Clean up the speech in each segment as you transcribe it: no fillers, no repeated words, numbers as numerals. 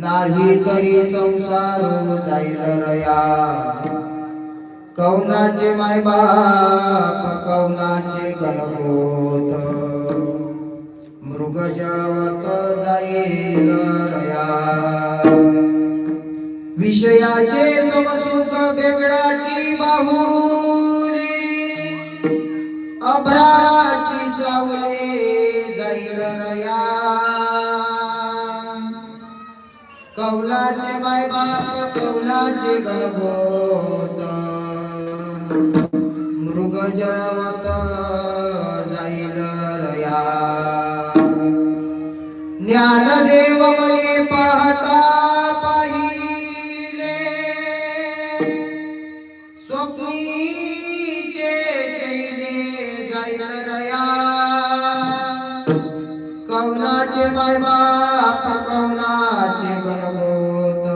नाही तरी संसार जाईल रया कौनाचे माय बाप कौनाचे गणगोत मृग जवत जाईल रया विषयाचे समसुख वेगळाची बाहुली अभ्राची सावले जाईल रया कौलाचे माय बाप कौलाचे गणगोत मृग जवत जाईल रया ज्ञानदेव मने पाहता पाहिले स्वप्नीचे चैले जाईल रया कौनाचे माय बाप कौनाचे गणगोत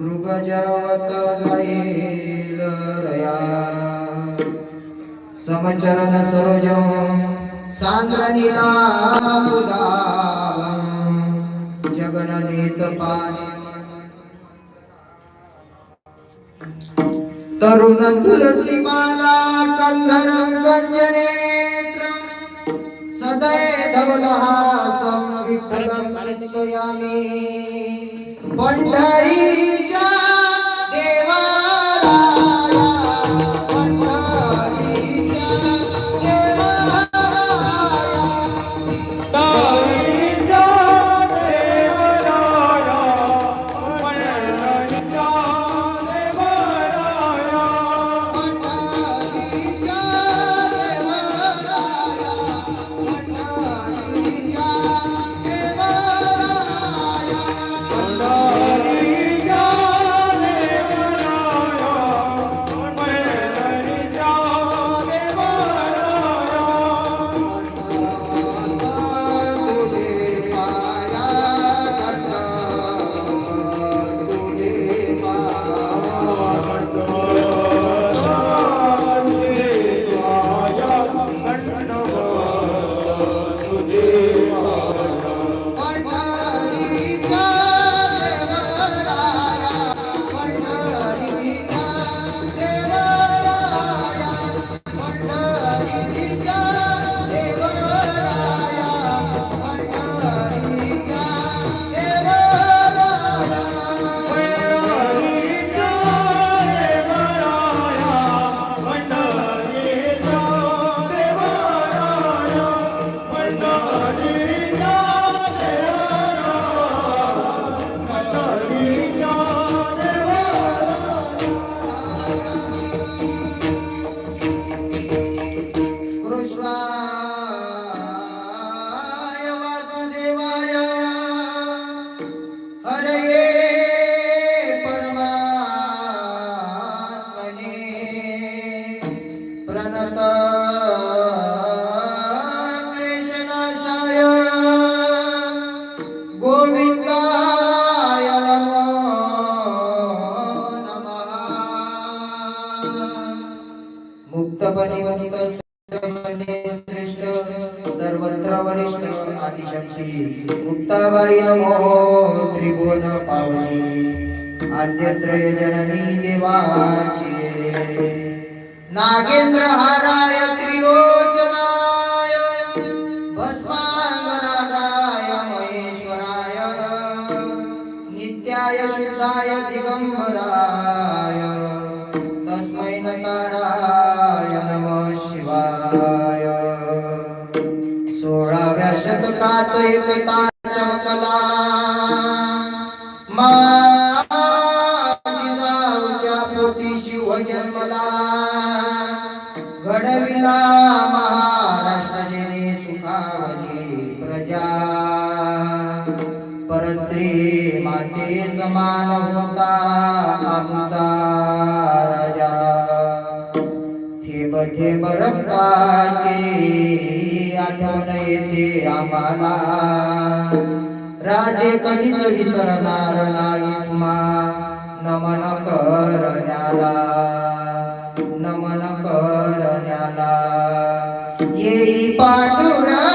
मृग जवत जाईल रया समचरण सरोजम सांद्रनीला मुदावम जगननीत पाणी तरुण तुलसी माला कंधरं गंजनेत्रं सदैव धवलहासं विठ्ठलं चिन्तयामि पंढरीच्या देवा कृष्णाय वासुदेवाय हरये परमात्मने प्रणत क्लेशनाशाय गोविंदाय नमो नमः। मुक्तपणे वनित श्रेष्ठ सर्वत्र वरिष्ठ आदिशक्ती मुक्ताबाई नमो त्रिभुवन पावनी आद्यत्रय जननी देवाची नागेंद्र हाराय त्रिलोचनाय भस्मांगनादाय महेश्वराय नित्याय शुद्धाय दिगंबराय तस्मै नकाराय नमः शिवाय। 16व्या शतकात एक तार चमकला जिजाऊच्या पोटी शिव जन्मला घडविला महाराष्ट्राचे सुखावली प्रजा परस्त्री माते समान होता आमचा राजा थेंब थेंब रक्ताची आठवण येते आम्हाला राजे कधीच विसरणार नाही तुम्हा नमन करण्याला नमन करण्याला येई पांडुरंग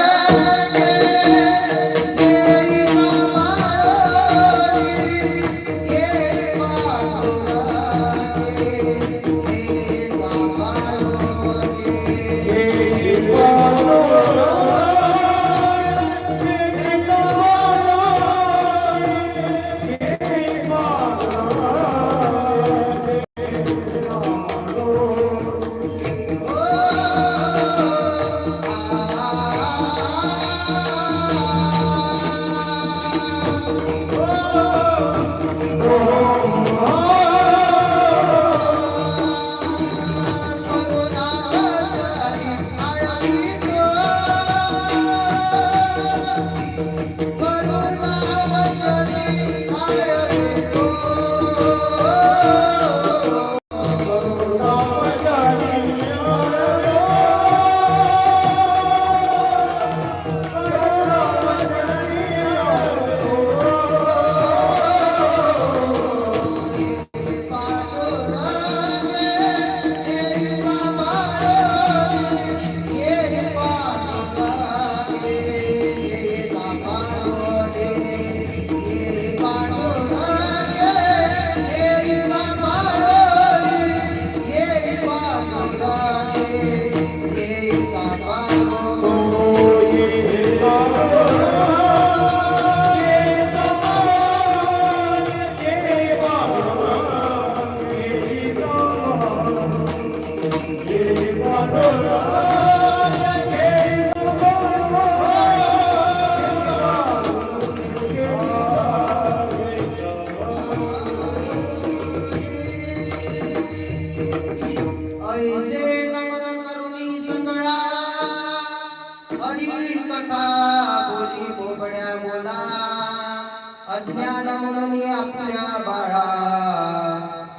अज्ञान म्हणून आपल्या बाळा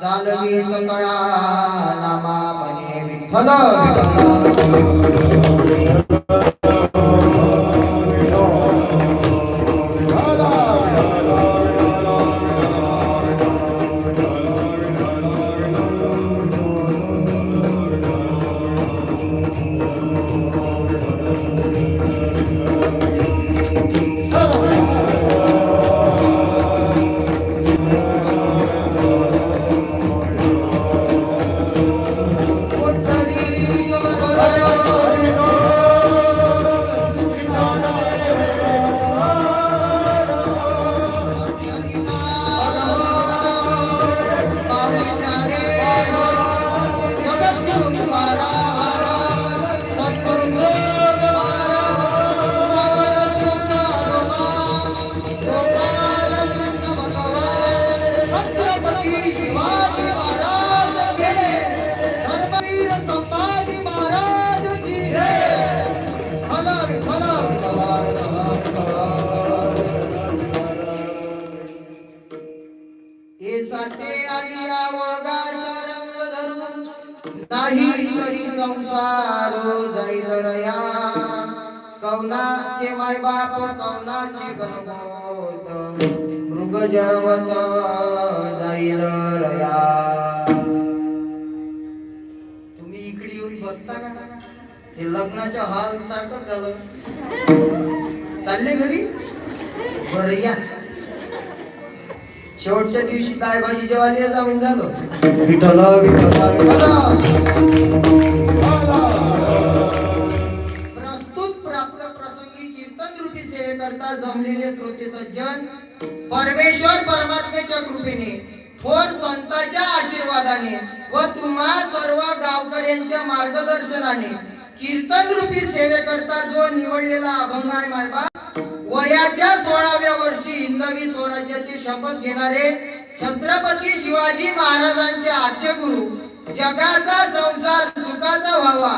चालवी सकळा नामामने विठ्ठल नाही तरी संसार जाईल रया कवनाचे माय बाप कवनाचे गणगोत मृग जळवत जाईल रया. तुम्ही इकडे येऊन बसता का? हे लग्नाच्या हॉल सारखं झालं. चालले घरी बरं या. शेवटच्या दिवशी काय भाजी जेवायला जाऊन झालं. विठ्ठल विठ्ठल प्रस्तुत प्राप्त प्रसंगी कीर्तन रूपी सेवेकरता जमलेले श्रोते सज्जन परमेश्वर परमात्म्याच्या कृपेने थोर संतांच्या आशीर्वादाने व तुम्हा सर्व गावकऱ्यांच्या मार्गदर्शनाने कीर्तन रूपी सेवेकरता जो निवडलेला अभंग आहे मायबा वयाच्या 16व्या वर्षी हिंदवी स्वराज्याची शपथ घेणारे छत्रपती शिवाजी महाराजांचे आद्यगुरु जगाचा संसार सुखाचा व्हावा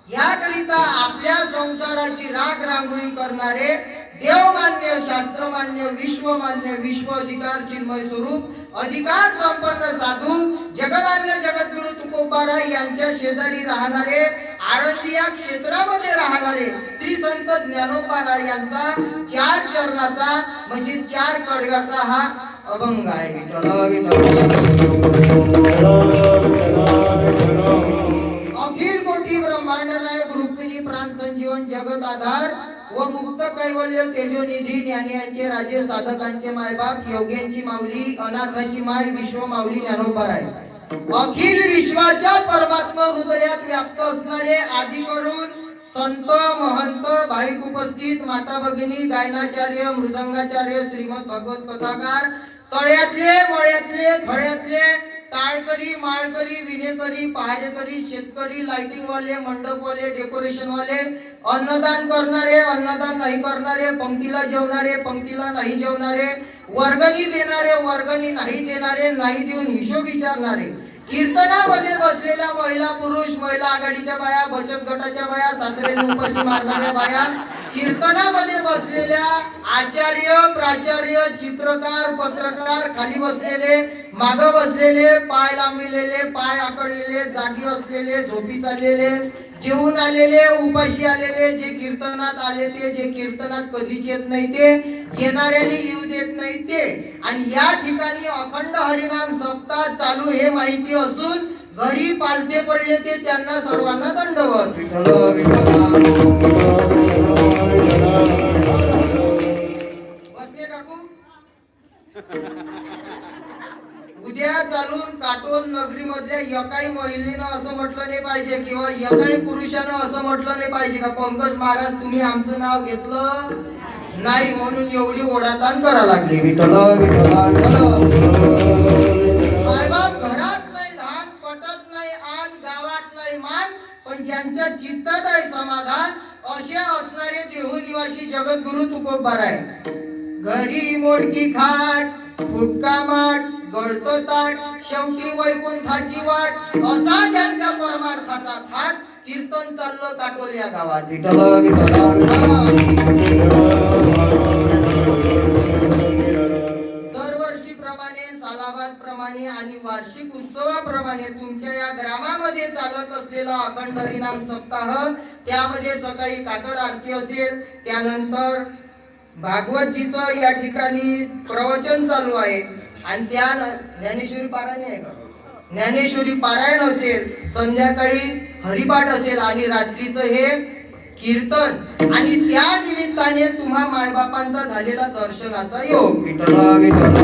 याकरिता आपल्या संसाराची राख रांगोळी करणारे देवमान्य शास्त्रमान्य विश्वमान्य विश्व अधिकार चिन्मय स्वरूप अधिकार संपन्न साधू जगमान्य जगद्गुरु तुकोबाराय यांच्या शेजारी राहणारे आळंदी या क्षेत्रामध्ये राहणारे श्री संत ज्ञानोबाराय यांचा 4 चरणाचा म्हणजे 4 कडव्याचा हा अभंग आहे. अखिल कोटी ब्रह्मांड नायक रुक्मिणी प्राण संजीवन जगत आधार व मुक्त कैवल्य तेजोनिधी ज्ञानियांचे राजे साधकांचे मायबाप योग्यांची माऊली अनाथाची माय विश्व माऊली ज्ञानोबाराय अखिल विश्वाच्या परमात्मा हृदयात व्याप्त असणारे आदि करून संत महंत भाविक उपस्थित माता भगिनी गायनाचार्य मृदंगाचार्य श्रीमद भगवत कथाकार तळ्यातले मळ्यातले खळ्यातले टाळकरी माळकरी विनेकरी पहारेकरी शेतकरी लाइटिंग वाले मंडप वाले डेकोरेशन वाले अन्नदान करणारे अन्नदान नाही करणारे पंक्तीला जेवणारे पंक्तीला नाही जेवणारे वर्गणी देणारे वर्गणी नाही देणारे नाही देऊन हिशोब विचारणारे कीर्तनामध्ये बसलेल्या महिला पुरुष महिला आघाडीच्या बाया बचत गटाच्या बाया सासरेने उपाशी मारणाऱ्या बाया कीर्तनामध्ये बसलेल्या आचार्य प्राचार्य चित्रकार पत्रकार खाली बसलेले माग बसलेले पाय लांबलेले पाय आकडलेले जागी असलेले झोपी चाललेले जेवून आलेले उपाशी आलेले जे कीर्तनात आले ते जे कीर्तनात कधीच येत नाही ते येणाऱ्याला येऊ देत नाही ते आणि या ठिकाणी अखंड हरिनाम सप्ताह चालू हे माहिती असून घरी पालथे पडले ते त्यांना सर्वांना दंडवत. विठ्ठल बसले काकू. उद्या चालून काटोल नगरी मधल्या एकाही महिलेनं असं म्हटलं नाही पाहिजे किंवा एकाही पुरुषानं असं म्हटलं नाही पाहिजे का पंकज महाराज तुम्ही आमचं नाव घेतलं नाही म्हणून एवढी ओढाताण करा लागली. विठ्ठल विठ्ठल मायबाप घरात नाही धान पटत नाही आन गावात नाही मान पण ज्यांच्या चित्तात आहे समाधान असे असणारे देहू निवासी जगद्गुरु तुकोबाराय घरी मोडकी खाट फुटका माठ गळतो ताट शेवटी वैकुंठाची वाट असा ज्यांच्या परमार्थाचा थाट कीर्तन चाललं काटोल या गावात. विठ्ठल दरवर्षीप्रमाणे सालाबादप्रमाणे आणि वार्षिक उत्सवाप्रमाणे तुमच्या या ग्रामामध्ये चालत असलेला अखंड हरिनाम सप्ताह त्यामध्ये सकाळी काकड आरती असेल त्यानंतर भागवतजीचं या ठिकाणी प्रवचन चालू आहे आणि त्या ज्ञानेश्वरी पारायण आहे का ज्ञानेश्वरी पारायण असेल संध्याकाळी हरिपाठ असेल आणि रात्रीचं हे कीर्तन आणि त्या निमित्ताने तुम्हा मायबापांचा झालेला दर्शनाचा योग. विठ्ठल विठ्ठल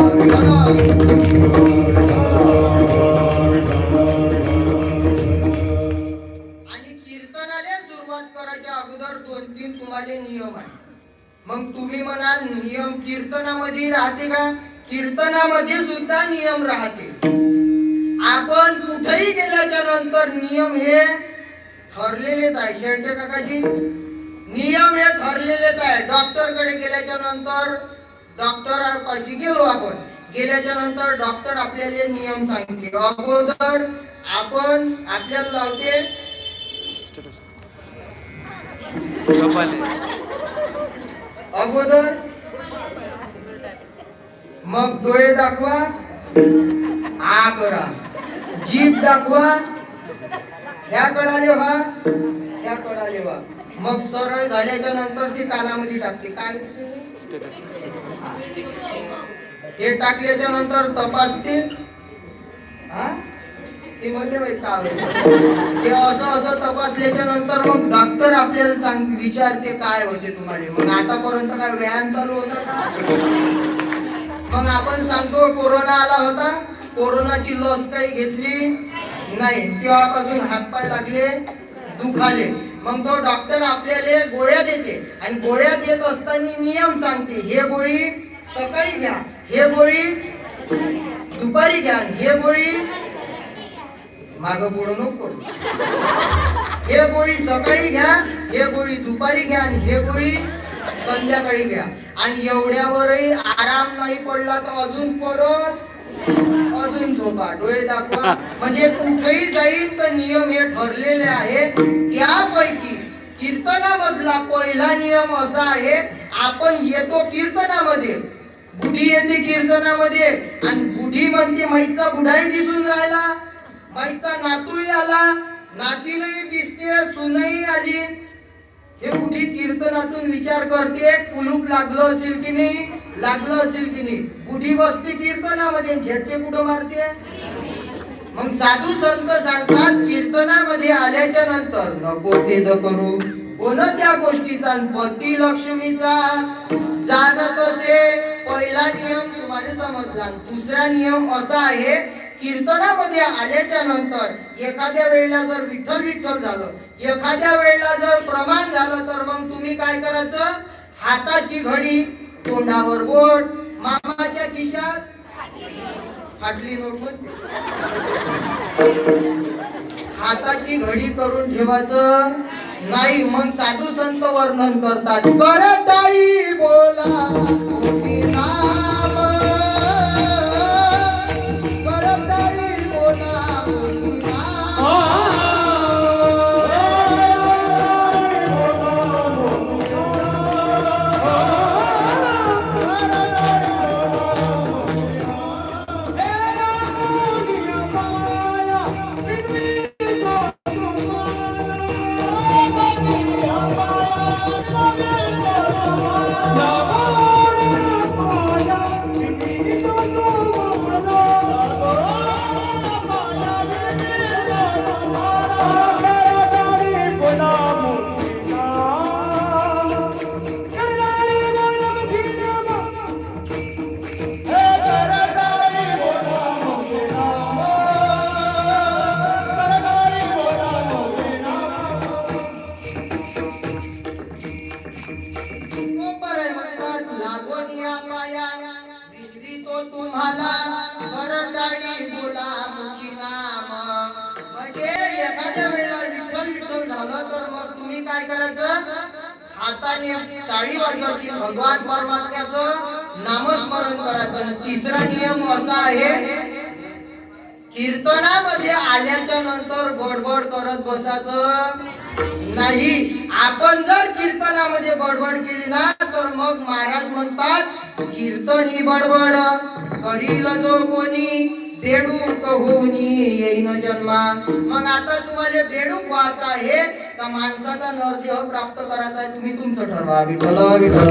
आणि कीर्तनाला सुरुवात करायच्या अगोदर 2-3 तुम्हाला नियम आहे. मग तुम्ही म्हणाल नियम कीर्तनामध्ये राहते का? कीर्तनामध्ये सुद्धा नियम राहते. आपण कुठेही गेल्याच्या नंतर नियम हे ठरलेलेच आहे. शेळके काकाजी, नियम हे ठरलेलेच आहे. डॉक्टर कडे गेल्याच्या नंतर डॉक्टरापाशी गेलो आपण, गेल्याच्या नंतर डॉक्टर आपल्याला नियम सांगते. अगोदर आपण आपल्याला लावते अगोदर, मग डोळे दाखवा, आ करा, जीभ दाखवा, ह्या कडाले व्हा, ह्या कडाले व्हा. मग सरळ झाल्याच्या नंतर ती कानामध्ये टाकते. काय हे टाकल्याच्या नंतर तपासते. हा ते म्हणते बाई काय ते असं असं तपासल्याच्या नंतर मग डॉक्टर आपल्याला विचारते काय होते तुम्हाला. मग आतापर्यंत काय व्यायाम चालू होता का? मग आपण सांगतो कोरोना आला होता, कोरोनाची लस काही घेतली नाही, तेव्हापासून हातपाय लागले, दुखाले. मग तो डॉक्टर आपल्याला गोळ्या देते आणि गोळ्या देत असताना नियम सांगते. हे गोळी सकाळी घ्या, हे गोळी दुपारी घ्या, हे गोळी माग पुढं नको करू. हे गोळी सकाळी घ्या, हे गोळी दुपारी घ्या आणि हे गोळी संध्याकाळी घ्या. आणि एवढ्यावरही आराम नाही पडला तर अजून परत अजून झोपा, डोळे दाखवा. म्हणजे कुठेही जाईल तर नियम हे ठरलेले आहे. त्यापैकी कीर्तनामधला पहिला नियम असा आहे, आपण येतो कीर्तनामध्ये, बुढी येते कीर्तनामध्ये आणि बुढी म्हणते माईचा बुढाही दिसून राहिला, माईचा नातूही आला, नातीनही दिसते, सुनही आली. हे बुढी कीर्तनातून विचार करते कुलूप लागलं असेल की नाही, लागलं असेल की नाही. बुढी बसते कीर्तनामध्ये, झटके कुठं मारते. मग साधू संत सांगतात कीर्तनामध्ये आल्याच्या नंतर नको खेद करू कोणत्या गोष्टीचा, पती लक्ष्मीचा जाणत असे. पहिला नियम तुम्हाला समजला. दुसरा नियम असा आहे, कीर्तनामध्ये आल्याच्या नंतर एखाद्या वेळेला जर विठ्ठल विठ्ठल झालं, एखाद्या वेळेला जर प्रमाण झालं तर मग तुम्ही काय करायचं, हाताची घडी, तोंडावर बोट, मामाच्या खिशात फाटली नोट म्हणते, हाताची घडी करून ठेवायचं नाही. मग साधू संत वर्णन करतात, करताळी बोला मोठी नाम, करताळी बोला मोठी नाम. टाळी वाजवायची, भगवान परमात्म्याचं नामस्मरण करायचं. तिसरा नियम असा आहे, कीर्तनामध्ये आल्याच्या नंतर बडबड करत बसायचं नाही. आपण जर कीर्तनामध्ये बडबड केली ना तर मग महाराज म्हणतात, कीर्तनी बडबड करील जो कोणी बेडूक होऊनी येईन जन्मा. मग आता तुम्हाला बेडूक व्हायचं आहे का माणसाचा नरदेह प्राप्त करायचा आहे, तुम्ही तुमचं ठरवा. विठ्ठल विठ्ठल.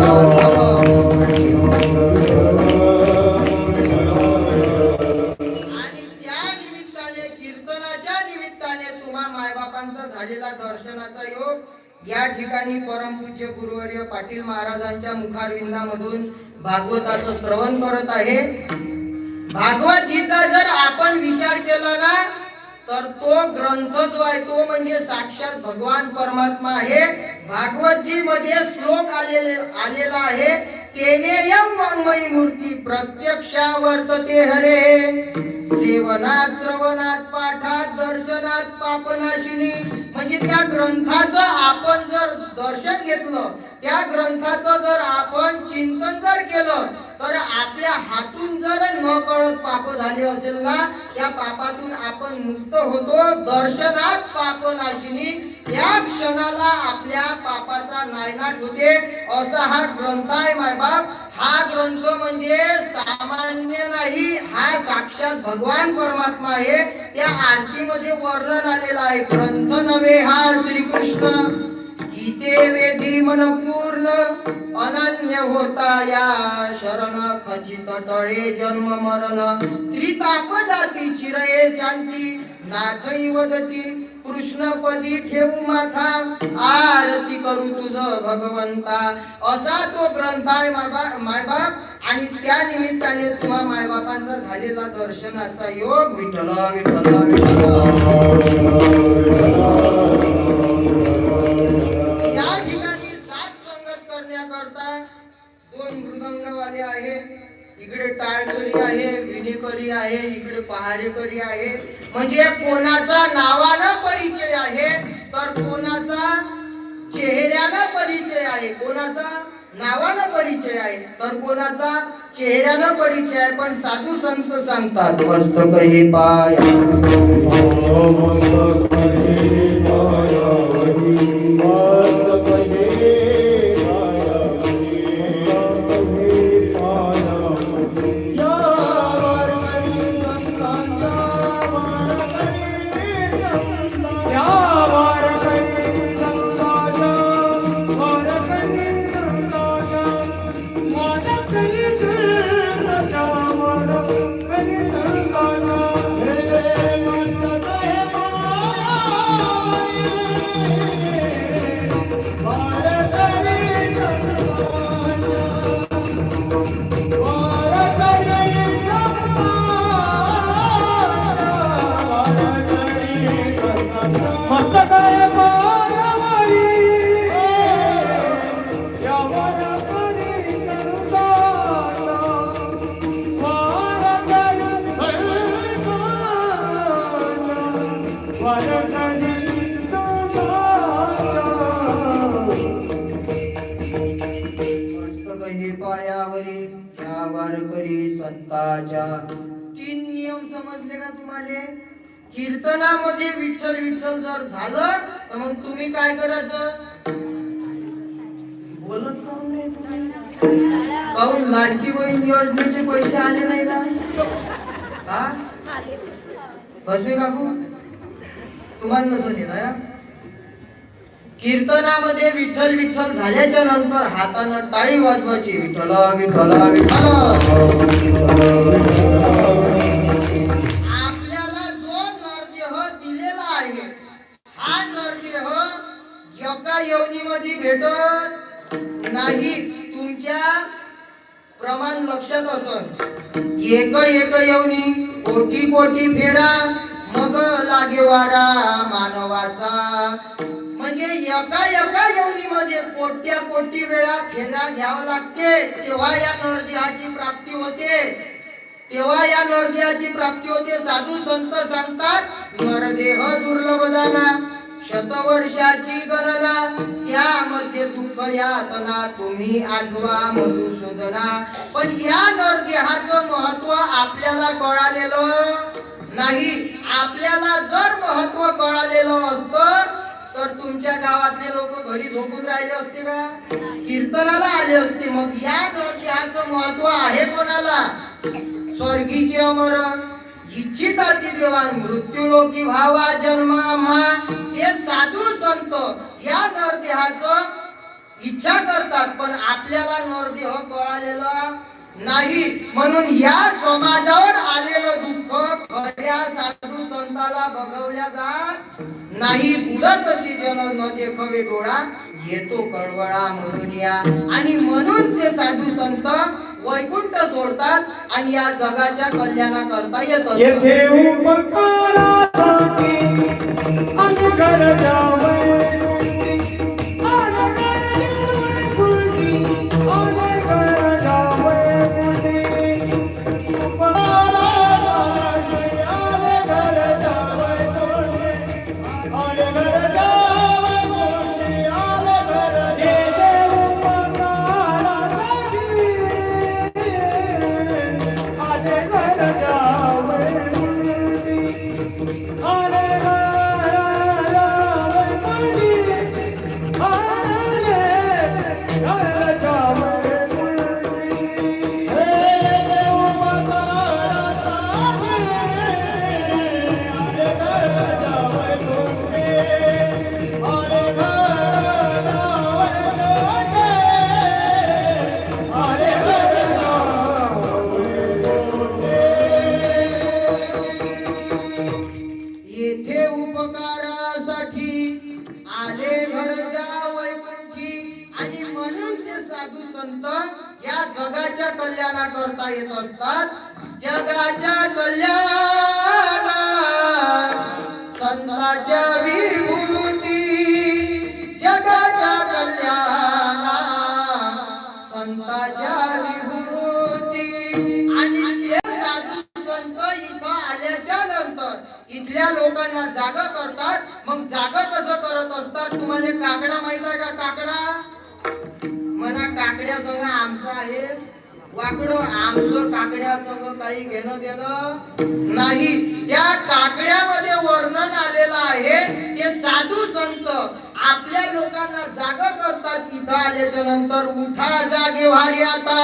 आणि त्या निमित्ताने, कीर्तनाच्या निमित्ताने तुम्हा मायबापांचा झालेला दर्शनाचा योग या ठिकाणी परमपूज्य गुरुवर्य पाटील महाराजांच्या मुखारविंदामधून भागवताचं श्रवण करत आहे. भागवतगीता जर आपण विचार केला ना तर तो ग्रंथ जो आहे तो म्हणजे साक्षात भगवान परमात्मा आहे. भागवतजी मध्ये श्लोक आलेला आहे, तेनेयम वाङ्मयी मूर्ती प्रत्यक्षा वर्तते हरे. सेवनात, श्रवणात, पाठात दर्शनात पापनाशिनी, म्हणजे त्या ग्रंथाचं आपण जर दर्शन घेतलं, त्या ग्रंथाचं जर आपण चिंतन जर केलं, तर आपल्या हातून जर न कळत पाप झाले असेल ना, त्या पापातून आपण मुक्त होतो. दर्शनात पापनाशिनी, त्या क्षणाला आपल्या पापाचा नायनाट होते. असा हा ग्रंथ आहे मायबाप. हा ग्रंथ म्हणजे सामान्य नाही, हा साक्षात भगवान परमात्मा आहे. त्या आरतीमध्ये वर्णन आलेलं आहे. ग्रंथ नव्हे हा श्रीकृष्ण, गीते वेदी मन पूर्ण, अनन्य होता या शरण, खचित टळे जन्म मरण, त्रिताप जाती चिरये शांती, नाथई वदती कृष्णपदी ठेवू माथा, आरती करू तुझ भगवंता. असा तो ग्रंथ आहे मायबाप. आणि त्या निमित्ताने तुम्हा मायबापांचा झालेला दर्शनाचा योग. विठ्ठल विठ्ठल विठ्ठल. या ठिकाणी सात संगत करण्याकरता दोन मृदंगवाले आहे, इकडे टाळकरी आहे, विणेकरी आहे, इकडे पहारेकरी आहे. म्हणजे कोणाचा नावानं परिचय आहे, तर कोणाचा चेहऱ्यानं परिचय आहे, कोणाचा नावानं परिचय आहे, तर कोणाचा चेहऱ्यानं परिचय आहे. पण साधू संत सांगतात मस्तक हे पाया, पायावरी त्या वारकरी संतांच्या. तीन नियम समजले का तुम्हाला? कीर्तनामध्ये विठ्ठल विठ्ठल जर झालं तर मग तुम्ही काय करायचं? बोलत काऊन नाही तुम्ही? काऊन लाडकी बहीण योजनेचे पैसे आले नाही का? हा भस्मी काकू तुम्हाला नसं येत. कीर्तनामध्ये विठ्ठल विठ्ठल झाल्याच्या नंतर हातानं टाळी वाजवायची. विठ्ठल विठ्ठल विठ्ठल. आपल्याला जो नरदेह दिलेला आहे, हा नरदेह एका योनीमध्ये भेटत नाही. तुमच्या प्रमाण लक्षात असन. एक एक योनी, कोटी कोटी फेरा, मग लागे वारा मानवाचा. म्हणजे एका एका योनीमध्ये कोट्या कोटी वेळा फेरा घ्यावा लागते, तेव्हा या नरदेहाची प्राप्ती होते. तेव्हा या नरदेहाची प्राप्ती होते. साधू संत सांगतात नरदेह दुर्लभ जाना, शतवर्षाची गणना, त्यामध्ये दुःख यातना तुम्ही आठवा मधुसूदना. पण या नरदेहाचं महत्व आपल्याला कळालेलं नाही. आपल्याला जर महत्व कळालेलं असतं तर तुमच्या गावातले लोक घरी झोपून राहिले असते का? कीर्तनाला आले असते. मग या नरदेहाचं महत्व आहे कोणाला? स्वर्गीचे अमर इच्छिताती देवा, मृत्यू लोकी व्हावा जन्म आम्हा. हे साधू संत या नरदेहाचं इच्छा करतात, पण आपल्याला नरदेह कळालेला नाही. म्हणून या समाजावर आलेलं दुःख खऱ्या साधू संताला बघवल्या जात नाही. उडत अशी जन न देखवे डोळा, येतो कळवळा म्हणून या. आणि म्हणून ते साधू संत वैकुंठ सोडतात आणि या जगाच्या कल्याणा करता येतात. उपकारासाठी आले घरच्या वैकुंठी आणि म्हणून ते साधू संत या जगाच्या कल्याणाकरता येत असतात. जगाच्या कल्याणा संतांच्या विभूती, जगाच्या कल्याणा संतांच्या विभूती. आणि हे साधू संत इथं आल्याच्या नंतर इथल्या लोकांना जागा करतात. मग जागा कसं करत असतात? तुम्हाला काकडा माहित आहे का? काकडा म्हणा, काकड्या संग आमचं आहे वाकडं, आमचं काकड्या संग काही घेणं देणं नाही. त्या काकड्यामध्ये वर्णन आलेलं आहे. ते साधू संत आपल्या लोकांना जागा करतात. इथं आल्याच्या नंतर उठा जागे वारी आता,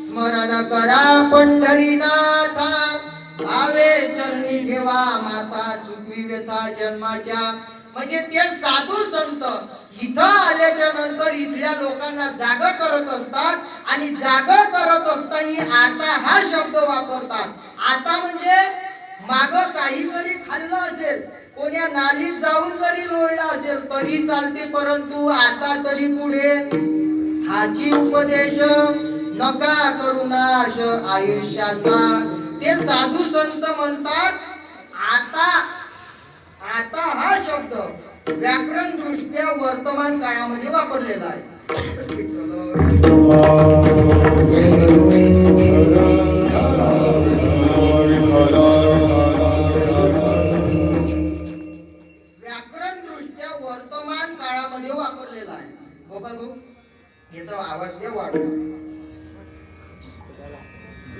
स्मरण करा पंढरीनाथा, आवे चरणी ठेवा माता, चुकवी व्यथा जन्माच्या. म्हणजे ते साधू संत इथं आल्याच्या नंतर इथल्या लोकांना जागा करत असतात. आणि जागा करत असताना आता हा शब्द वापरतात. आता म्हणजे माग काही जरी खाल्लं असेल, कोण्या नालीत जाऊन जरी लोळला असेल तरी चालते, परंतु आता तरी पुढे हाची उपदेश नका करुणाश आयुष्याचा. ते साधू संत म्हणतात आता हा शब्द व्याकरण दृष्ट्या वर्तमान काळामध्ये वापरलेला आहे. व्याकरण दृष्ट्या वर्तमान काळामध्ये वापरलेला आहे. गोपाल भाऊ याचा आवाज द्या वाढवा.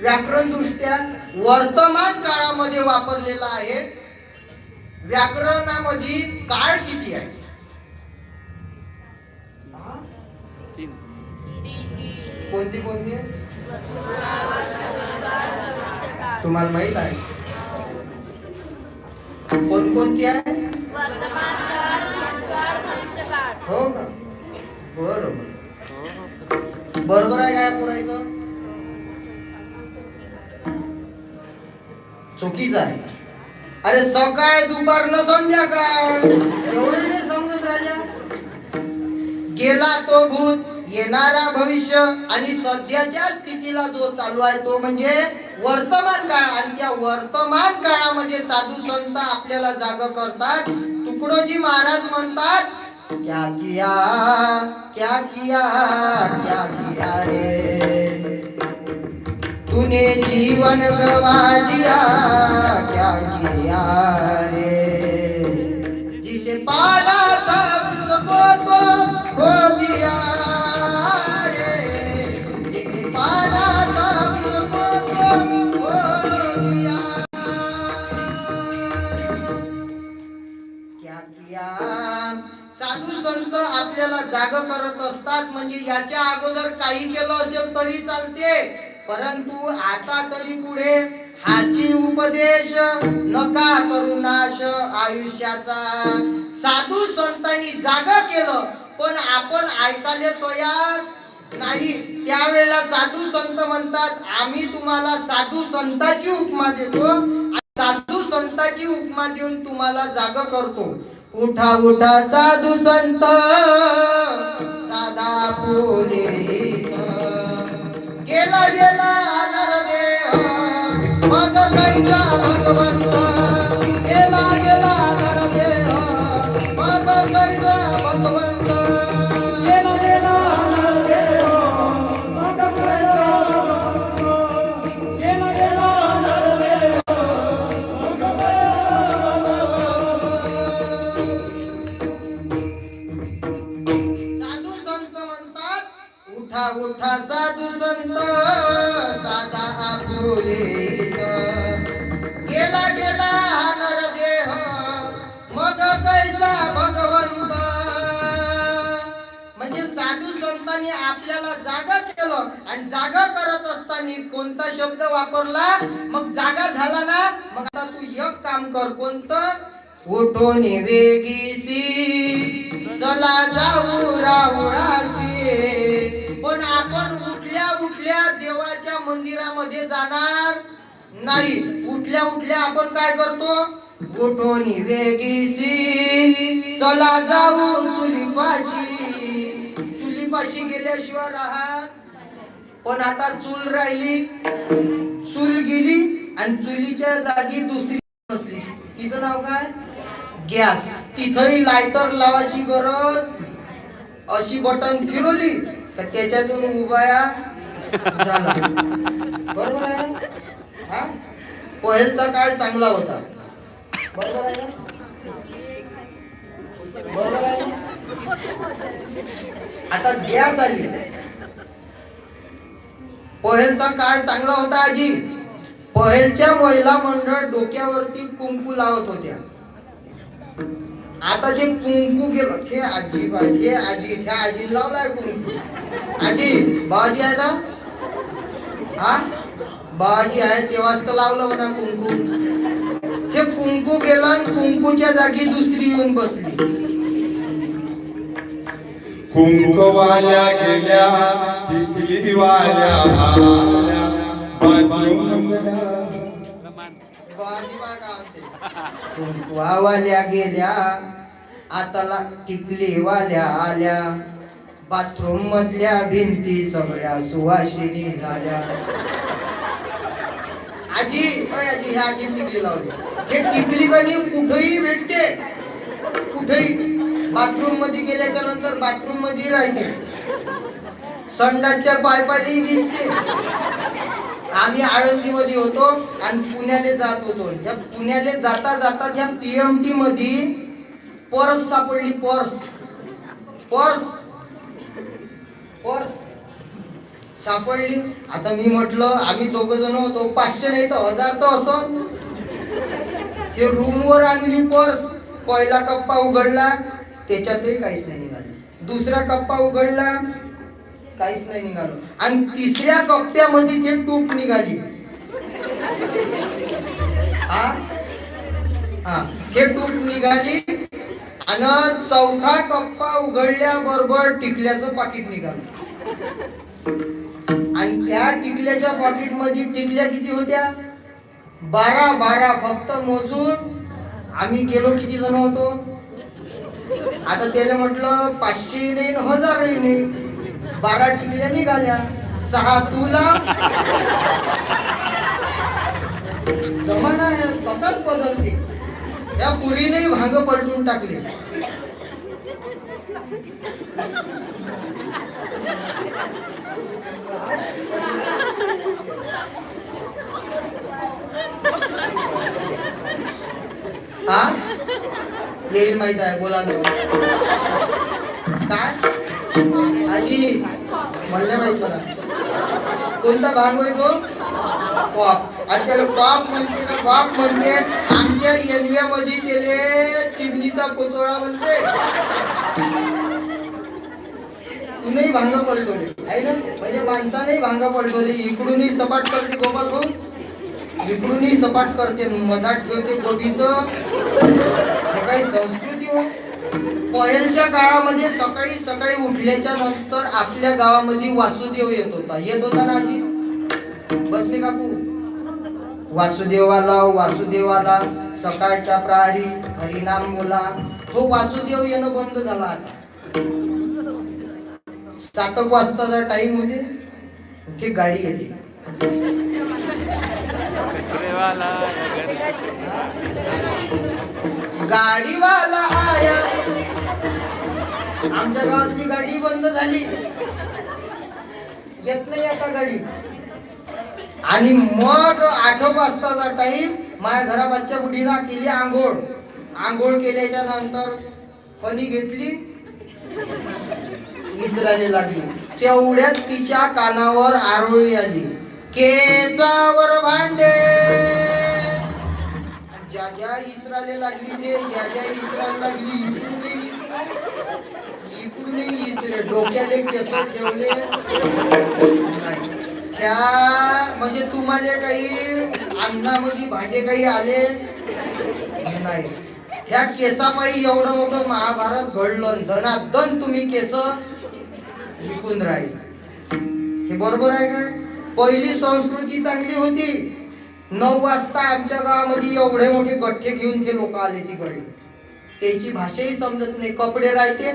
व्याकरण दृष्ट्या वर्तमान काळामध्ये वापरलेला आहे. व्याकरणामध्ये काळ किती आहे? कोणती कोणती आहे तुम्हाला माहित आहे? कोणकोणती आहे? हो का? बरोबर बरोबर आहे. काय बोलायचं? चुकीचं आहे. अरे सकाळ दुपार न संध्याकाळ एवढं नाही समजत राजा. गेला तो भूत, येणारा भविष्य आणि सध्याच्या स्थितीला जो चालू आहे तो म्हणजे वर्तमान काळ. आणि त्या वर्तमान काळामध्ये साधू संत आपल्याला जाग करतात. तुकडोजी महाराज म्हणतात, क्या किया क्या किया क्या किया रे तूने जीवन गवा दिया, क्या किया रे जिसे पाला था उसको तो खो दिया रे, जिसे पाला था उसको तो खो दिया. क्या किया. साधू संत आपल्याला जाग करत असतात. म्हणजे याच्या अगोदर काही केलं असेल तरी चालते, परंतु आता तरी पुढे हाची उपदेश नका करू नाश आयुष्याचा. साधू संतांनी जागा केलं पण आपण ऐकायला तयार नाही. त्यावेळेला साधू संत म्हणतात, आम्ही तुम्हाला साधू संताची उपमा देतो आणि साधू संताची उपमा देऊन तुम्हाला जागा करतो. उठा उठा साधू संत साधा फुले, गेला गेला नरदेह मग कैसा भगवंत, गेला गेला नरदेह मग कैसा भगवंत, गेला गेला नरदेह मग कैसा भगवंत, गेला गेला नरदेह मग कैसा भगवंत. साधू संत म्हणतात, उठा उठा साधू संत साधा आपुले, गेला गेला नरदेह मग कैसा भगवंत. म्हणजे साधू संतांनी आपल्याला जागा केलं आणि जागा करत असताना कोणता शब्द वापरला? मग जागा झाला ना, मग आता तू एक काम कर. कोणतं? उठून वेगीसी चला जाऊ राहुळासी. पण आपण उठल्या उठल्या देवाच्या मंदिरामध्ये जाणार नाही. उठल्या उठल्या आपण काय करतो? उठोनी वेगीसी चला जाऊ चुलीपाशी गेल्याशिवाय राहत. पण आता चूल राहिली, चूल गेली आणि चुलीच्या जागी दुसरी बसली. तिचं नाव काय? गॅस. तिथंही लायटर लावायची गरज. अशी बटन फिरवली तर त्याच्यातून उभाया झाला. बरोबर आहे ना? हा, पहिलचा काळ चांगला होता. बरोबर आहे ना? बरोबर आहे ना? आता गॅस आली. पहिलचा काळ चांगला होता आजी. पहिलच्या महिला मंडळ डोक्यावरती कुंकू लावत होत्या. आता जे कुंकू गेलं हे आजी हे आजी ह्या आजी लावलाय कुंकू. आजी बाजी आहे ना? हा, बाजी आहे तेव्हाच तर लावलं म्हणा कुंकू. ते कुंकू गेलं आणि कुंकूच्या जागी दुसरी येऊन बसली. कुंकवाल्या गेल्या, टिकलीवाल्या आल्या, कुंकवाल्या गेल्या, आताला टिकलीवाल्या आल्या, बाथरूम मधल्या भिंती सगळ्या सुवासिनी झाल्या. आजी आजी ह्या आजी टिकली लावली. हे टिकली कधी कुठेही भेटते, कुठेही. बाथरूम मध्ये गेल्याच्या नंतर बाथरूम मध्ये राहते, संडासच्या पायपाली दिसते. आम्ही आळंदीमध्ये होतो आणि पुण्याला जात होतो. त्या पुण्याला जाता जाता त्या पीएमटी मध्ये पर्स सापडली. पर्स पर्स पर्स सापडली. आता मी म्हटलं आम्ही दोघ जण होतो, 500 नाही तर 1000 तर असं. ते रूमवर आणली पर्स. पहिला कप्पा उघडला, त्याच्यातही काहीच नाही निघालं. दुसरा कप्पा उघडला, काहीच नाही निघालं. आणि तिसऱ्या कप्प्यामध्ये ते टूप निघाली. हा हा, ते टूप निघाली. आणि चौथा कप्पा उघडल्याबरोबर टिकल्याचं पाकिट निघालं. आणि त्या टिकल्याच्या पाकिट मध्ये टिकल्या किती होत्या? 12 फक्त मोजून. आम्ही गेलो किती जण होतो? आता त्याला म्हटलं 500 नाही 1000 नाही. 12 टिकल्या निघाल्या. 6 तुला. जमाना तसाच बदलते. या पुरीने भांग पलटून टाकले. हा, येईल माहित आहे. बोला ना. काय आजी म्हणले माहित मला. कोणता भाग आहे तो? पॉप. आज त्याला पॉप म्हणते ना, पॉप म्हणते. आमच्या एनव्यामध्ये केले चिमणीचा कोचोळा म्हणते. तुनही भांग पलटवले आहे ना, म्हणजे माणसाने भांग पलटवले. इकडूनही सपाट करते गोपाल भाऊ, इकडूनही सपाट करते, मधात ठेवते गोबीचं. हे काही संस्कृती हो. पहिल्याच्या काळामध्ये सकाळी सकाळी उठल्याच्या नंतर आपल्या गावामध्ये वासुदेव येत होता. येत होता ना आजी? बस मी काकू. वासुदेवाला सकाळच्या प्रहरी हरिनाम बोला. तो वासुदेव येणं बंद झाला. आता 7 वाजताचा टाइम म्हणजे ते गाडी येते. गाडीवाला आया. आमच्या गावातली गाडी बंद झाली, येत नाही आता गाडी. आणि मग 8 वाजताचा टाइम. माझ्या घराबाच्या बुढीला केली आंघोळ. आंघोळ केल्याच्या नंतर फणी घेतली, इचरायला लागली. तेवढ्यात तिच्या कानावर आरोळी आली. केसावर भांडे. ज्या ज्या इचरायला लागली ते ज्या ज्या इचरायला लागली इकडूनही इचरे. डोक्याले केस ठेवले नाही. त्या म्हणजे तुम्हाला काही अंगणामध्ये भांडे काही आले नाही. ह्या केसापायी एवढं मोठं महाभारत घडलं. धनाधन तुम्ही केस विकून राहील. हे बरोबर आहे का? पहिली संस्कृती चांगली होती. 9 वाजता आमच्या गावामध्ये एवढे मोठे गठ्ठे घेऊन ते लोक आले तिकडे. त्याची भाषाही समजत नाही. कपडे राहते,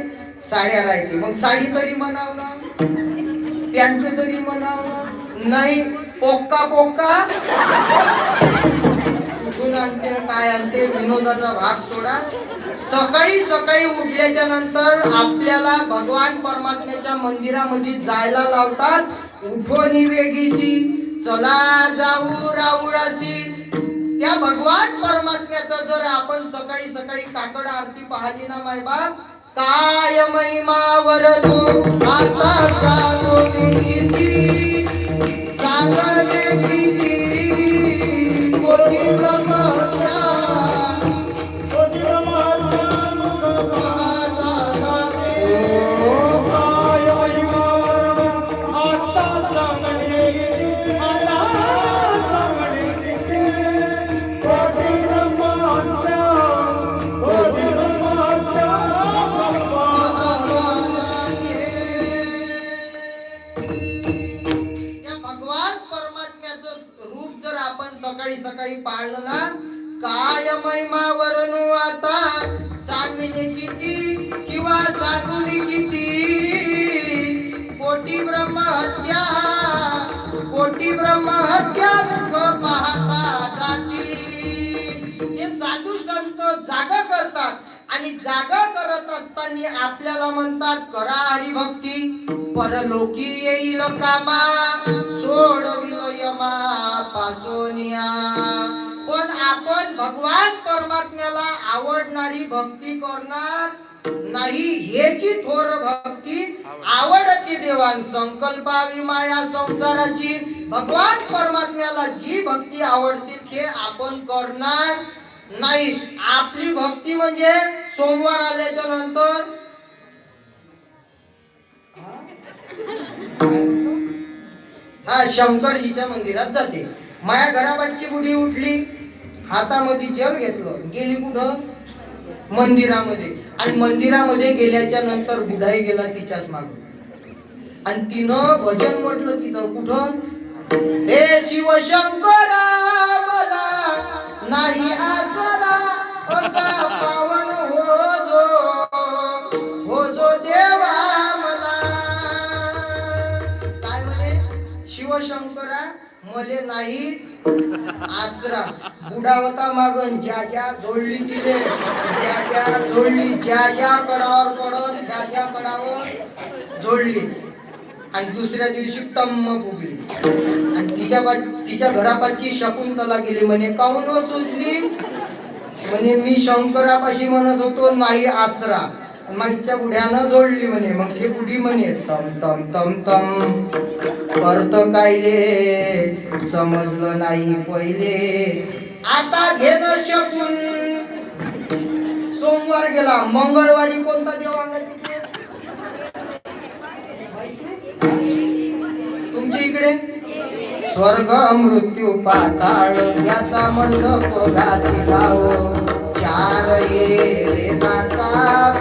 साड्या राहते. मग साडी तरी म्हणाव ना, पॅन्ट तरी म्हणाव ना. नाही, पोक्का पोक्का कुठून आणते काय आणते, विनोदाचा भाग सोडा. सकाळी सकाळी उठल्याच्या नंतर आपल्याला भगवान परमात्म्याच्या मंदिरामध्ये जायला लावतात. उठो निवेगीसी, चला जाऊ राऊळासी. त्या भगवान परमात्म्याचा जर आपण सकाळी सकाळी काकड आरती पाहिली ना मायबाप, काय महिमा वरदू आता सांगू मी किती, सांगले किती कोटी ब्रह्मत्या, कोटी ब्रह्मत्या सकाळी सकाळी पाळलं ना, काय महिमा वरनू आता सांगणे किती किंवा सांगू मी किती, कोटी ब्रह्महत्या, कोटी ब्रह्महत्या मुख पाहता जाती. हे साधू संत जागा करतात आणि जागा करत असताना आपल्याला म्हणतात करा हरिभक्ती, परलोकी येईल कामा, सोडविल यमा पासोनिया. पण आपण भगवान परमात्म्याला आवडणारी भक्ती करणार नाही. हेची थोर भक्ती आवडती देवान संकल्पावी माया संसाराची. भगवान परमात्म्याला जी भक्ती आवडते ते आपण करणार नाही. आपली भक्ती म्हणजे सोमवार आल्याच्या नंतर शंकरजीच्या मंदिरात जाते. माया घराबाची बुडी उठली, हातामध्ये जग घेतलं, गेली कुठं? मंदिरामध्ये. आणि मंदिरामध्ये गेल्याच्या नंतर बुधाई गेला तिच्याच माग, आणि तिनं भजन म्हटलं तिथं कुठं? हे शिवशंकरा मला नाही आसरा, असा पावन हो जो देवा मला. काय म्हणे? शिवशंकरा मले नाही आसरा. बुडावता मागन ज्या ज्या जोडली तिले, ज्या ज्या जोडली, ज्या ज्या कडावर पडत ज्या ज्या कडावर जोडली. आणि दुसऱ्या दिवशी टम्म फुगली. आणि तिच्या घरापाची शकुंतला गेली. म्हणे काऊन व सुचली? म्हणे मी शंकरापाशी म्हणत होतो नाही आसरा, मागच्या बुढ्यानं जोडली म्हणे. मग ते बुढी म्हणे तम तम तम तम, अर्थ कायले समजलं नाही पहिले, आता घेणं शकून. सोमवार गेला, मंगळवारी कोणता देव अंगात तुमच्या इकडे? स्वर्ग मृत्यू पाताळ याचा मंडप घातला हो, चार वेदाचा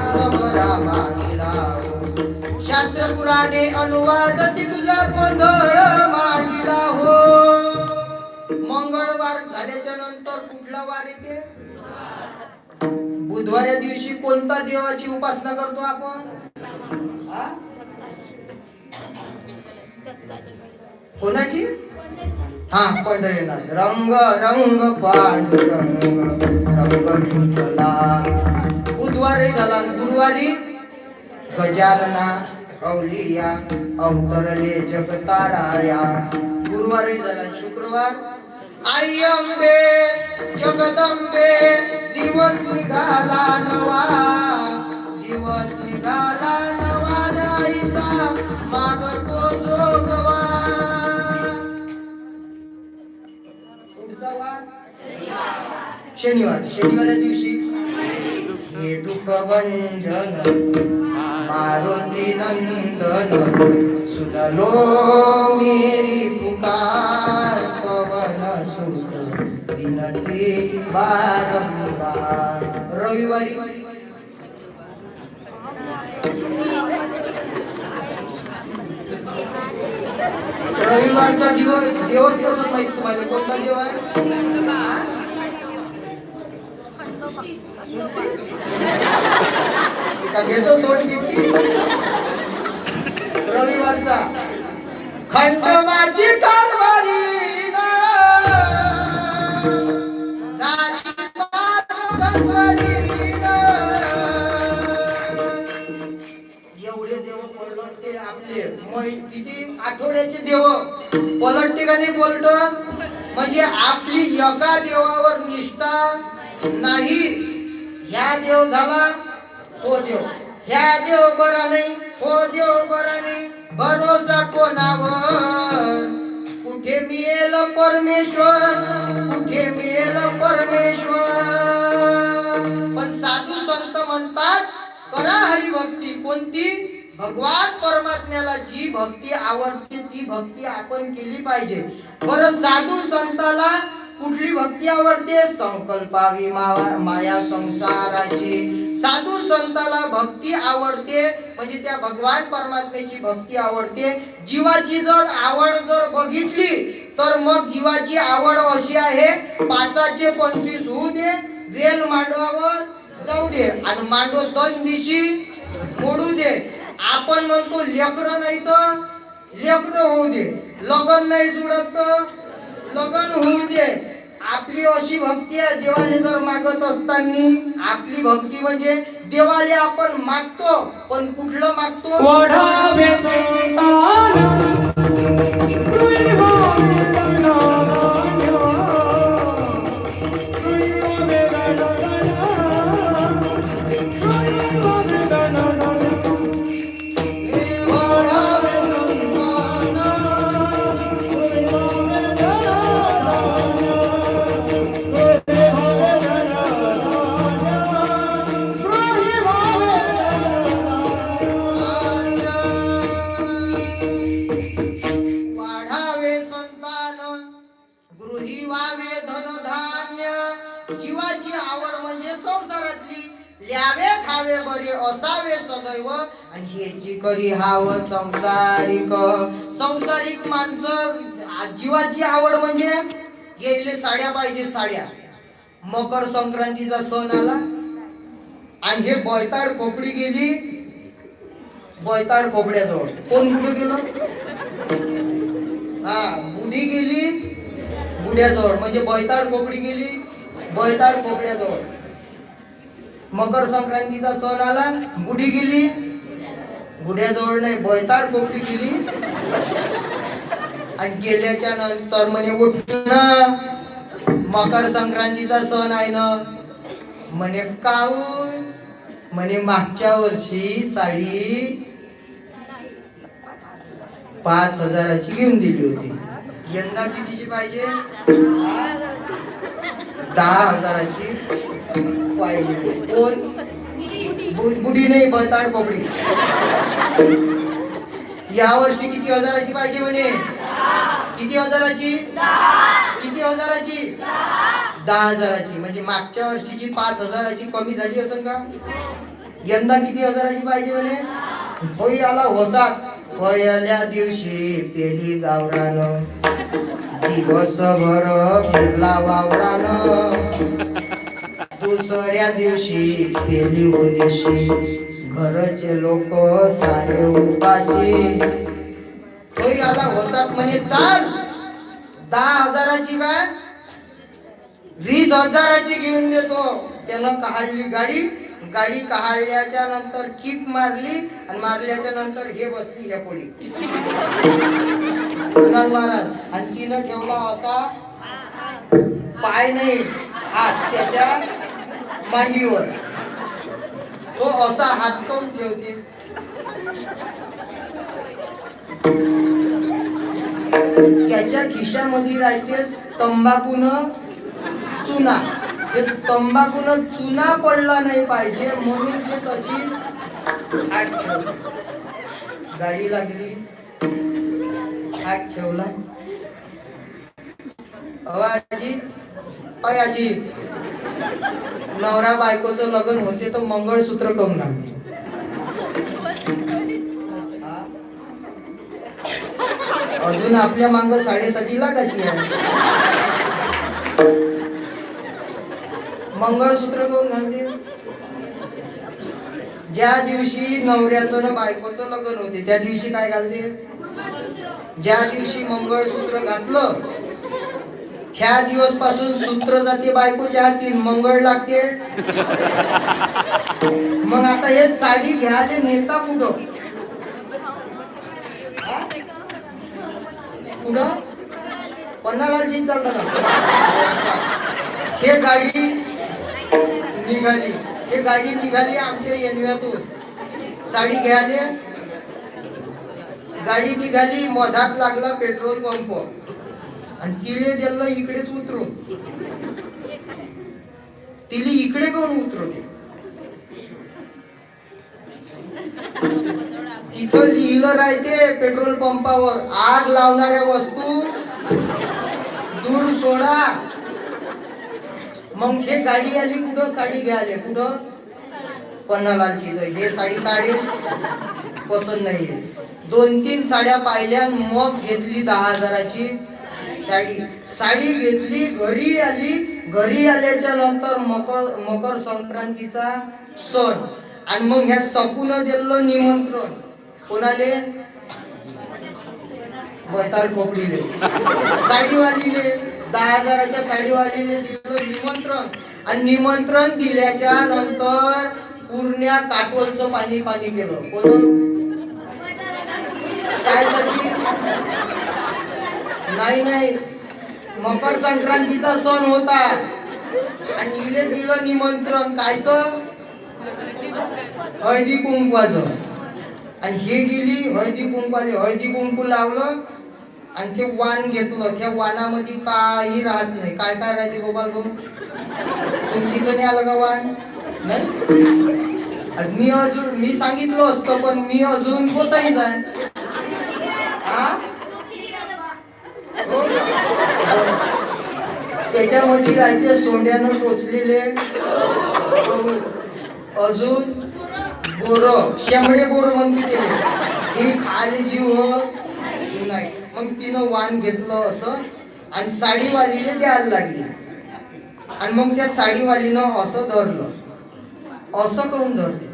प्रभरा मांडला हो, शास्त्र पुराणे अनुवाद तुझा गोंधळ मांडला हो. मंगळवार झाल्याच्या नंतर कुठला वार येते? बुधवाऱ्या दिवशी कोणता देवाची उपासना करतो आपण? कोणाची? पंढरीनाथ. रंग रंग पांडुरंग रंग विठ्ठला. बुधवारी झाला. गुरुवारी गजानना अवलिया अवतरले जगताराया. गुरुवारी झाला. शुक्रवार आई अंबे जगदंबे. दिवस निघाला नवा, दिवस निघाला नवा, आईचा मागतो जोगवा. शनिवार. शनिवार दिवशी हे दुःख भंजन मारुती नंदन, सुनलो मेरी पुकार, पवन सुत विनती बारंबार. रविवारी रविवारचा दिवस कसं माहित तुम्हाला कोणता देव आहे? का घेतो सोड चिठ्ठी रविवारचा खंडोबाची कारवारी झाली पारंपरी एवढे देव पलटते आपले किती आठवड्याचे देव पलटते का नाही पलटत म्हणजे आपली एका देवावर निष्ठा नाही ह्या देव झाला हो देव ह्या देव बरा नाही हो देव बरा नाही भरोसा कोणावर कुठे मिळेल परमेश्वर कुठे मिळेल परमेश्वर पण साधू संत म्हणतात करा हरिभक्ती कोणती भगवान परमात्म्याला जी भक्ती आवडते ती भक्ती आपण केली पाहिजे बरं साधू संताला कुठली भक्ती आवडते संकल्पावी माया संसाराची साधू संताला भक्ती आवडते म्हणजे त्या भगवान परमात्म्याची भक्ती आवडते जीवाची जर आवड जर बघितली तर मग जीवाची आवड अशी आहे 5चे 25 होऊ दे वेल मांडवावर जाऊ दे आणि मांडव 2 दिवशी मोडू दे आपण म्हणतो लेकरं नाही तर लेकरं होऊ दे लगन नाही जुळत तर लगन होऊ दे आपली अशी भक्ती आहे देवाले जर मागत असताना आपली भक्ती म्हणजे देवाले आपण मागतो पण कुठलं मागतो जीवाची आवड म्हणजे संसारातली ल्यावे खावे बरे असावे सदैव आणि ह्याची करी हाव संसारिक संसारिक माणसं जीवाची आवड म्हणजे येले साड्या पाहिजे साड्या मकर संक्रांतीचा सण आला आणि हे बैताड खोपडी गेली बैताड खोपड्याजवळ कोण कुठे गेलो हा बुढी गेली बुड्याजवळ म्हणजे बैताड खोपडी गेली बैताड खोपड्याजवळ मकर संक्रांतीचा सण आला बुढी गेली बुड्याजवळ नाही बैताड खोपडी गेली आणि गेल्याच्या नंतर म्हणे उठणं मकर संक्रांतीचा सण आहे ना म्हणे काऊन म्हणे मागच्या वर्षी साडी 5,000ची घेऊन दिली होती यंदा कितीची पाहिजे 10,000ची पाहिजे कोण बुढी नाही बैताड खोपडी या वर्षी किती हजाराची पाहिजे म्हणे किती हजाराची किती हजाराची 10,000ची म्हणजे मागच्या वर्षीची 5,000ची कमी झाली असेल का यंदा किती हजाराची पाहिजे म्हणे होई आला होसाक पहिल्या दिवशी पेली गावरान दिवसभर फिरला वावरान दुसऱ्या दिवशी पेली होदेशी घरचे लोक सारे उपाशी होई आला होसाक म्हणे चाल 10,000ची काय 20,000ची घेऊन देतो त्यानं काढली गाडी गाडी काढल्याच्या नंतर किक मारली आणि मारल्याच्या नंतर हे बसली ह्या पोळी महाराज आणि तिनं ठेवला असा पाय नाही हात त्याच्या मांडीवर तो असा हात करून ठेवते त्याच्या खिशामध्ये राहते तंबाखून चुना ते तंबाखून चुना पडला नाही पाहिजे म्हणून ते तशी गाडी लागली हात ठेवला आजी आजी नवरा बायकोचं लग्न होते तर मंगळसूत्र करून घालते अजून आपल्या मांग 7.5 लाखाची आहे. मंगळसूत्र कोण घालते? ज्या दिवशी नवऱ्याचं न बायकोचं लग्न होते त्या दिवशी काय घालते? ज्या दिवशी मंगळसूत्र घातलं त्या दिवस पासून सूत्र जाते बायकोच्या हाती, मंगळ लागते. मग आता हे साडी घ्यायला नेता कुठं? कुठं? पन्हाळाची चालतं का? हे गाडी निघाली, हे गाडी निघाली आमच्या येनव्यातून साडी घ्यायला. गाडी निघाली, मधात लागला पेट्रोल पंप आणि तिले दिलं इकडेच उतरून. तिले इकडे कोण उतरवते? तिथं लिहिलं राहते पेट्रोल पंपावर, आग लावणाऱ्या वस्तू दूर सोडा. मग ते गाडी आली कुठं साडी घ्यायला? कुठं? पन्हाळाची. हे साडी काढे पसंत नाहीये. 2-3 साड्या पाहिल्या, मग घेतली 10,000ची साडी. साडी घेतली, घरी आली. घरी आल्याच्या नंतर मकर संक्रांतीचा सण आणि मग ह्या सपून दिलं निमंत्रण. कोणाले? बैताड खोपडीले, साडीवालीले. 10,000च्या साडीवालीले दिलं निमंत्रण आणि निमंत्रण दिल्याच्या नंतर पूर्ण काटोलचं पाणी पाणी केलं. कोण? कायसाठी? नाही, मकर संक्रांतीचा सण होता आणि इले दिलं निमंत्रण कायचं? हळदी कुंकवाचं. आणि हे गेली हळदी कुंकवाले, हळदी कुंकू लावलं आणि ते वाण घेतलं. त्या वाणामध्ये काही राहत नाही. काय काय राहते गोपाल भाऊ? तुमची इथं नाही आलं का वाण? नाही. मी सांगितलं असतं पण मी अजून गोसाईच आहे. त्याच्यामध्ये राहते सोंड्यानं टोचलेले अजून बोर, शेंबडे बोर म्हणते ते. ही खाली जीव नाही. मग तिनं वाण घेतलं असं आणि साडीवालीने द्यायला लागली. आणि मग त्या साडीवालीनं असं धरलं. असं कोण धरते?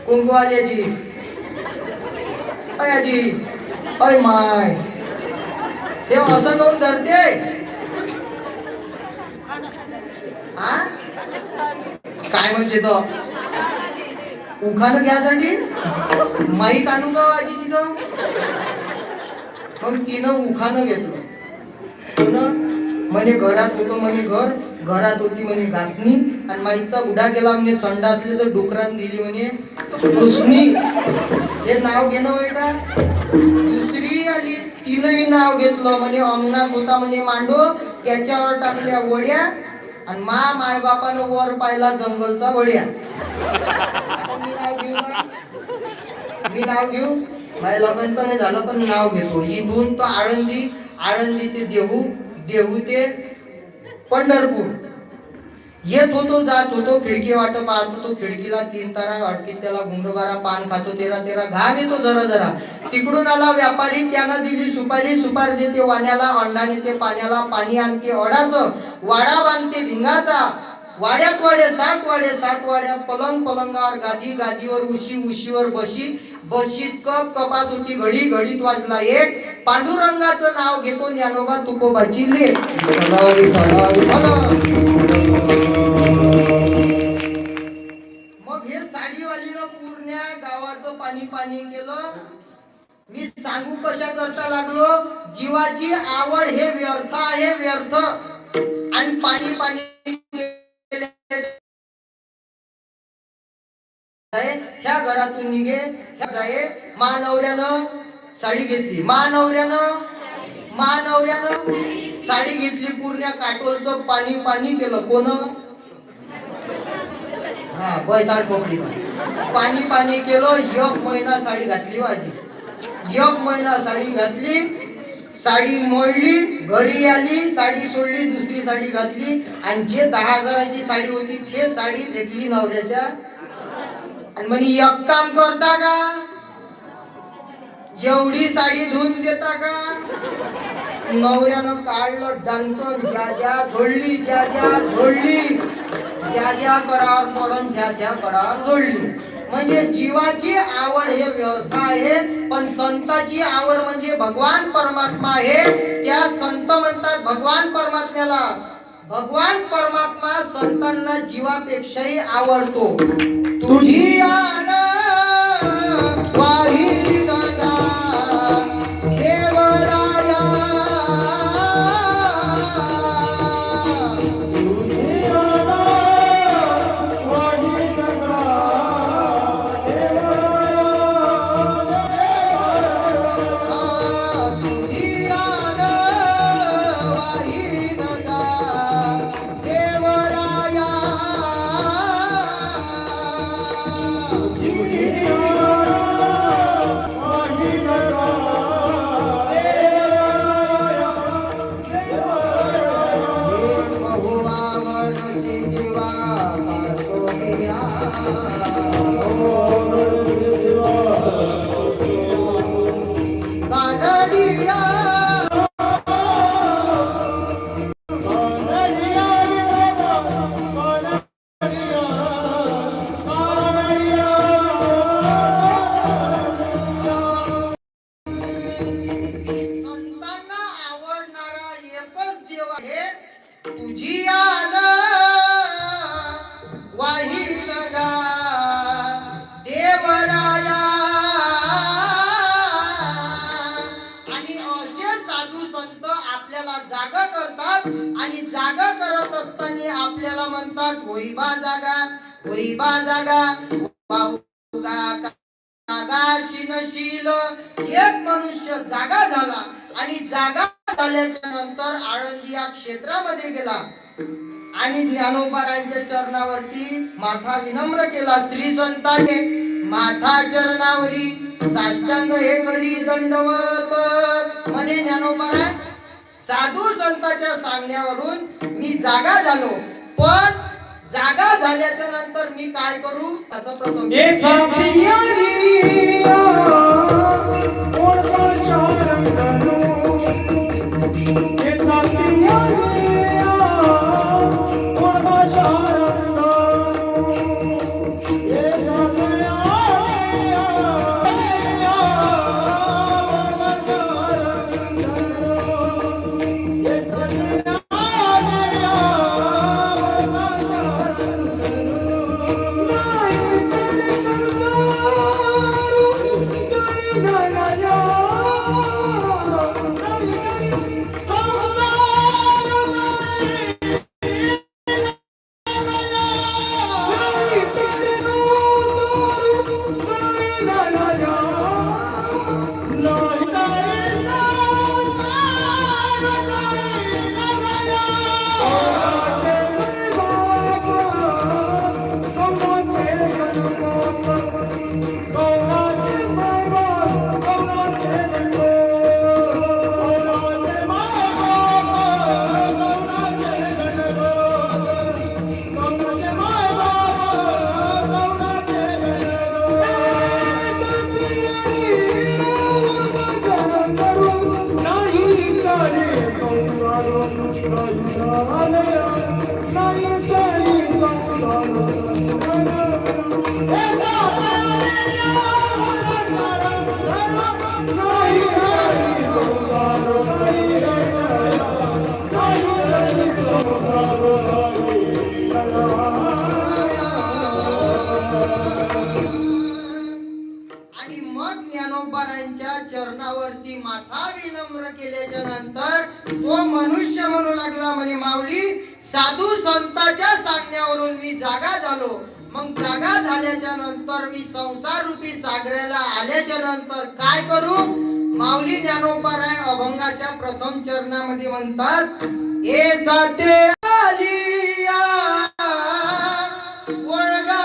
कुंकवाल्याची. अय आजी, अय माय, हे असं कोण धरते? हा? काय म्हणते तो? उखाणं घ्यासाठी माईक आणू का आजी तिथं? मग तिनं उखाणं घेतलं. म्हणे घरात होतो, म्हणे घरात होती म्हणे घासणी आणि माईकचा बुडा गेला म्हणजे संडासले तर डुकरान दिली म्हणे उसनी. हे नाव घेणं होय का? दुसरी आली, तिनंही नाव घेतलं. म्हणे अंगणात होता म्हणे मांडो, त्याच्यावर टाकल्या वड्या आणि माय बापानं वर पाहिला जंगलचा वड्या. मी नाव घेऊ? माझ्या लग्न तर नाही झालं पण नाव घेतो. इथून तो आळंदी ते देहू ते पंढरपूर येत होतो, जात होतो. खिडकी वाट पाहत होतो. खिडकीला 3 तारा वाटकीत त्याला गुंडबारा, पान खातो 13 घाम येतो जरा. तिकडून आला व्यापारी, त्यानं दिली सुपारी देते वाण्याला, अंडा नेते पाण्याला, पाणी आणते अडाचं, वाडा बांधते भिंगाचा. वाड्यात 7 वाड्यात पलंगावर गादीवर उशीवर बशीत कपात होती घडीत वाजला 1. पांडुरंगाचं नाव घेतो ज्ञानोबा तुकोबाची लेक. मग हे साडीवालीनं पूर्ण गावाचं पाणी केलं. मी सांगू कशा करता लागलो? जीवाची आवड हे व्यर्थ आहे, व्यर्थ. आणि पाणी ह्या घरातून निघे जाये. मानवऱ्यानं साडी घेतली, मानवऱ्यानं साडी घेतली. पूर्ण काटोलचं पाणी केलं. कोण? हा, बैताड खोपडी. पाणी केलं. 1 महिना साडी घातली माझी. 1 महिना साडी घातली. साडी मोडली, घरी आली, साडी सोडली, दुसरी साडी घातली आणि जे 10,000ची साडी होती ते साडी घेतली नवऱ्याच्या आणि म्हणे एक काम करता का, एवढी साडी धुवून देता का? नवऱ्यानं काढलं डांकण, ज्या ज्या जोडली, ज्या ज्या जोडली, ज्या ज्या कडावर पडून ज्या ज्या कडावर जोडली. म्हणजे जीवाची आवड हे व्यर्थ आहे, पण संताची आवड म्हणजे भगवान परमात्मा आहे. त्या संत म्हणतात भगवान परमात्म्याला, भगवान परमात्मा संतांना जीवापेक्षाही आवडतो. तुझी आन वाही गंगा देवराया, तुझी आन वाही गंगा देवराया. आणि असे साधू संत आपल्याला जागा करतात आणि जागा करत असताना आपल्याला म्हणतात होई बा जागा, होई बा जागा. नशील एक मनुष्य जागा झाला आणि जागा झाल्याच्या नंतर आळंदी या क्षेत्रामध्ये गेला आणि ज्ञानोबारांच्या चरणावरती माथा विनम्र केला. श्री संतांचे माथा चरणावरी साष्टांग हे करी दंडवत. म्हणे ज्ञानोबाराय, साधू संतांच्या सांगण्यावरून मी जागा झालो, पण जागा झाल्याच्या नंतर मी काय करू त्याचा प्रथम चरणावरती माथा विनम्र केल्याच्या नंतर तो मनुष्य म्हणू लागला, म्हणे माऊली, साधू संतांच्या सांगण्यावरून मी जागा झालो, मग जागा झाल्याच्या नंतर मी संसार रूपी सागराला आल्याच्या नंतर काय करू? माऊली ज्ञानोबाराय अभंगाच्या प्रथम चरणामध्ये म्हणतात, ए साते आलिया वळगा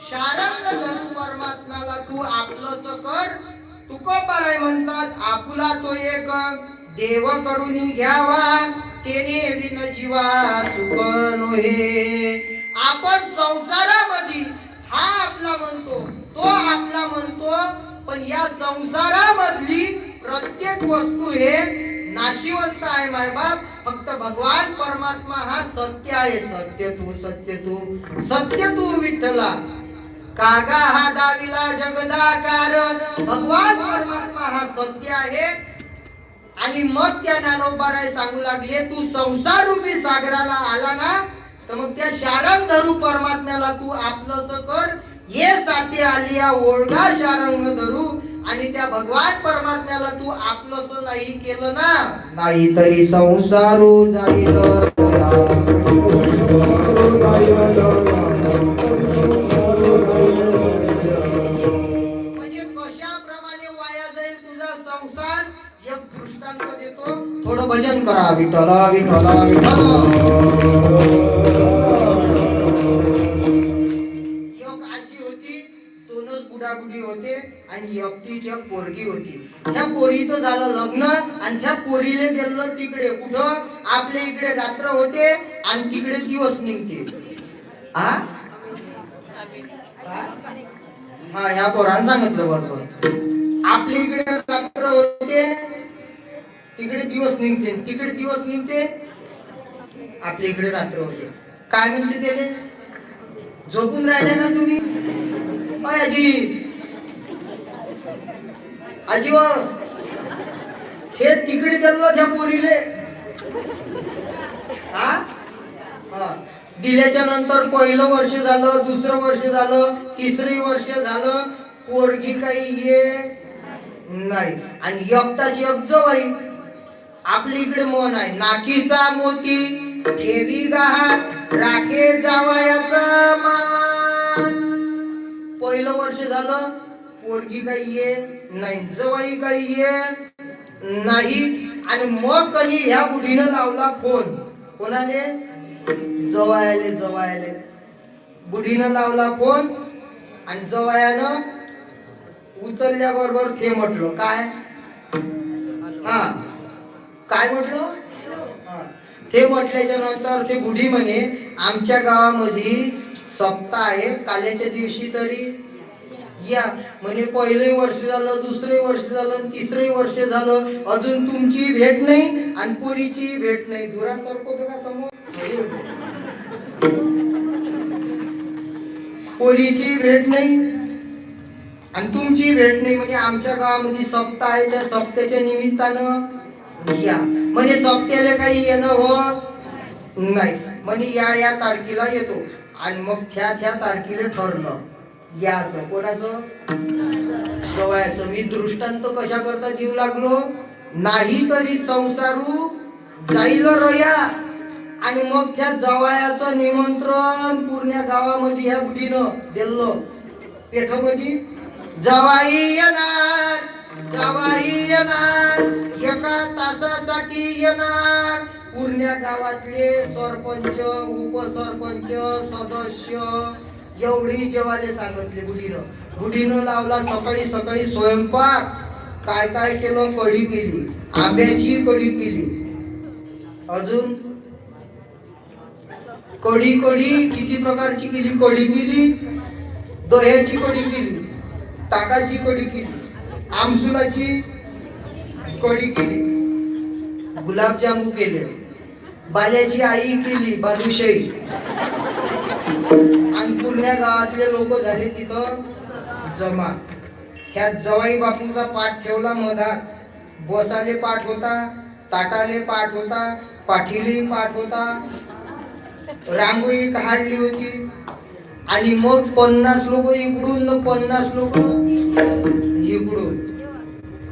शारंग धरू परमात्म्याला तू आपलंस कर. तुकोबाराय म्हणतात, आपुला तो एक देव करून घ्यावा, तेने विन जीवा सुख नोहे. आपण संसारामध्ये हा आपला म्हणतो, तो आपला म्हणतो, पण या संसारामधली प्रत्येक वस्तू हे नाशिवंत आहे मायबाप. फक्त भगवान परमात्मा हा सत्य आहे. सत्य तू, सत्य तू, सत्य तू विठ्ठला. कागा हा दाविला जगदाकार. भगवान परमात्मा हा सत्य आहे. आणि मग त्या ज्ञानोबाराय सांगू लागले, तू संसार रूपी सागराला आला ना, तर मग त्या शारंग धरू परमात्म्याला तू आपलंस कर. ये साथे आलिया ओळगा शारंग धरू. आणि त्या भगवान परमात्म्याला तू आपलंस नाही केलं ना, नाही तरी संसारू जाईल. म्हणजे कशाप्रमाणे वाया जाईल तुझा संसार, एक दृष्टांत देतो. थोडं भजन करा. विठ्ठला विठ्ठला विठ्ठला. बुडी होते आणि एकटीची एक पोरगी होती. त्या पोरीचं झालं लग्न आणि त्या पोरीले गेलं तिकडे. कुठं? आपल्या इकडे रात्र होते आणि तिकडे दिवस निघते. हा ह्या पोरानं सांगितलं बरोबर. आपल्या इकडे रात्र होते, तिकडे दिवस निघते. तिकडे दिवस निघते, आपल्या इकडे रात्र होते. काय म्हणते त्याले? झोपून राहिले ना तुम्ही? आजी आजी व हे तिकडे गेलो त्या पोरीले. दिल्याच्या नंतर पहिलं वर्ष झालं, दुसरं वर्ष झालं, तिसरं वर्ष झालं, पोरगी काही ये नाही. आणि एकटाची एक जवाई. आपल्या इकडे मन आहे, नाकीचा मोती ठेवी गहाण राखे जावयाचा मान. पहिलं वर्ष झालं, पोरगी काही ये नाही, जवाई काही ये नाही. आणि मग कधी ह्या बुढीनं लावला फोन. कोणाले? जवायाले. जवायाले बुढीनं लावला फोन आणि जवायानं उचलल्याबरोबर ते म्हटलं काय? काय म्हटलं? ते म्हटल्याच्या नंतर ते बुढी म्हणे, आमच्या गावामध्ये सप्ताह आहे, काल्याच्या दिवशी तरी या. म्हणे पहिलं वर्ष झालं, दुसरं वर्ष झालं, तिसरं वर्ष झालं, अजून तुमची भेट नाही आणि पोरीची भेट नाही. धुरासारखं होतं का समोर? पोरीची भेट नाही आणि तुमची भेट नाही. म्हणजे आमच्या गावामध्ये सप्ताह आहे, त्या सप्त्याच्या निमित्तानं या. म्हणजे सप्त्याला काही येणं होत नाही. म्हणजे या तारखेला येतो. आणि मग त्या तारखेला ठरलं याचं. कोणाचं? जवयाचं. मी दृष्टांत कशा करता देऊ लागलो? नाही तरी संसारू जाईल रया. आणि मग त्या जवयाचं निमंत्रण पूर्ण गावामध्ये ह्या बुढीनं दिलं. पेठमध्ये जवाई येणार, जवाई येणार, एका तासासाठी येणार. पूर्ण गावातले सरपंच, उपसरपंच, सदस्य एवढी जेवायला सांगितले बुढीनं. बुढीनं लावला सकाळी सकाळी स्वयंपाक. काय काय केलं? कढी केली, आंब्याची कढी केली. अजून कढी किती प्रकारची केली? कढी केली, दह्याची कढी केली, ताकाची कढी केली, आमसुलाची कढी केली, गुलाबजामू केले, बाल्याची आई केली बालुशाही. आणि पूर्ण गावातले लोक झाले तिथं जमा. ह्या जवाई बापूचा पाठ ठेवला मधात. बसाले पाठ होता, ताटाले पाठ होता, पाठीले पाठ होता, रांगोळी काढली होती. आणि मग 50 लोक इकडून, 50 लोक इकडून.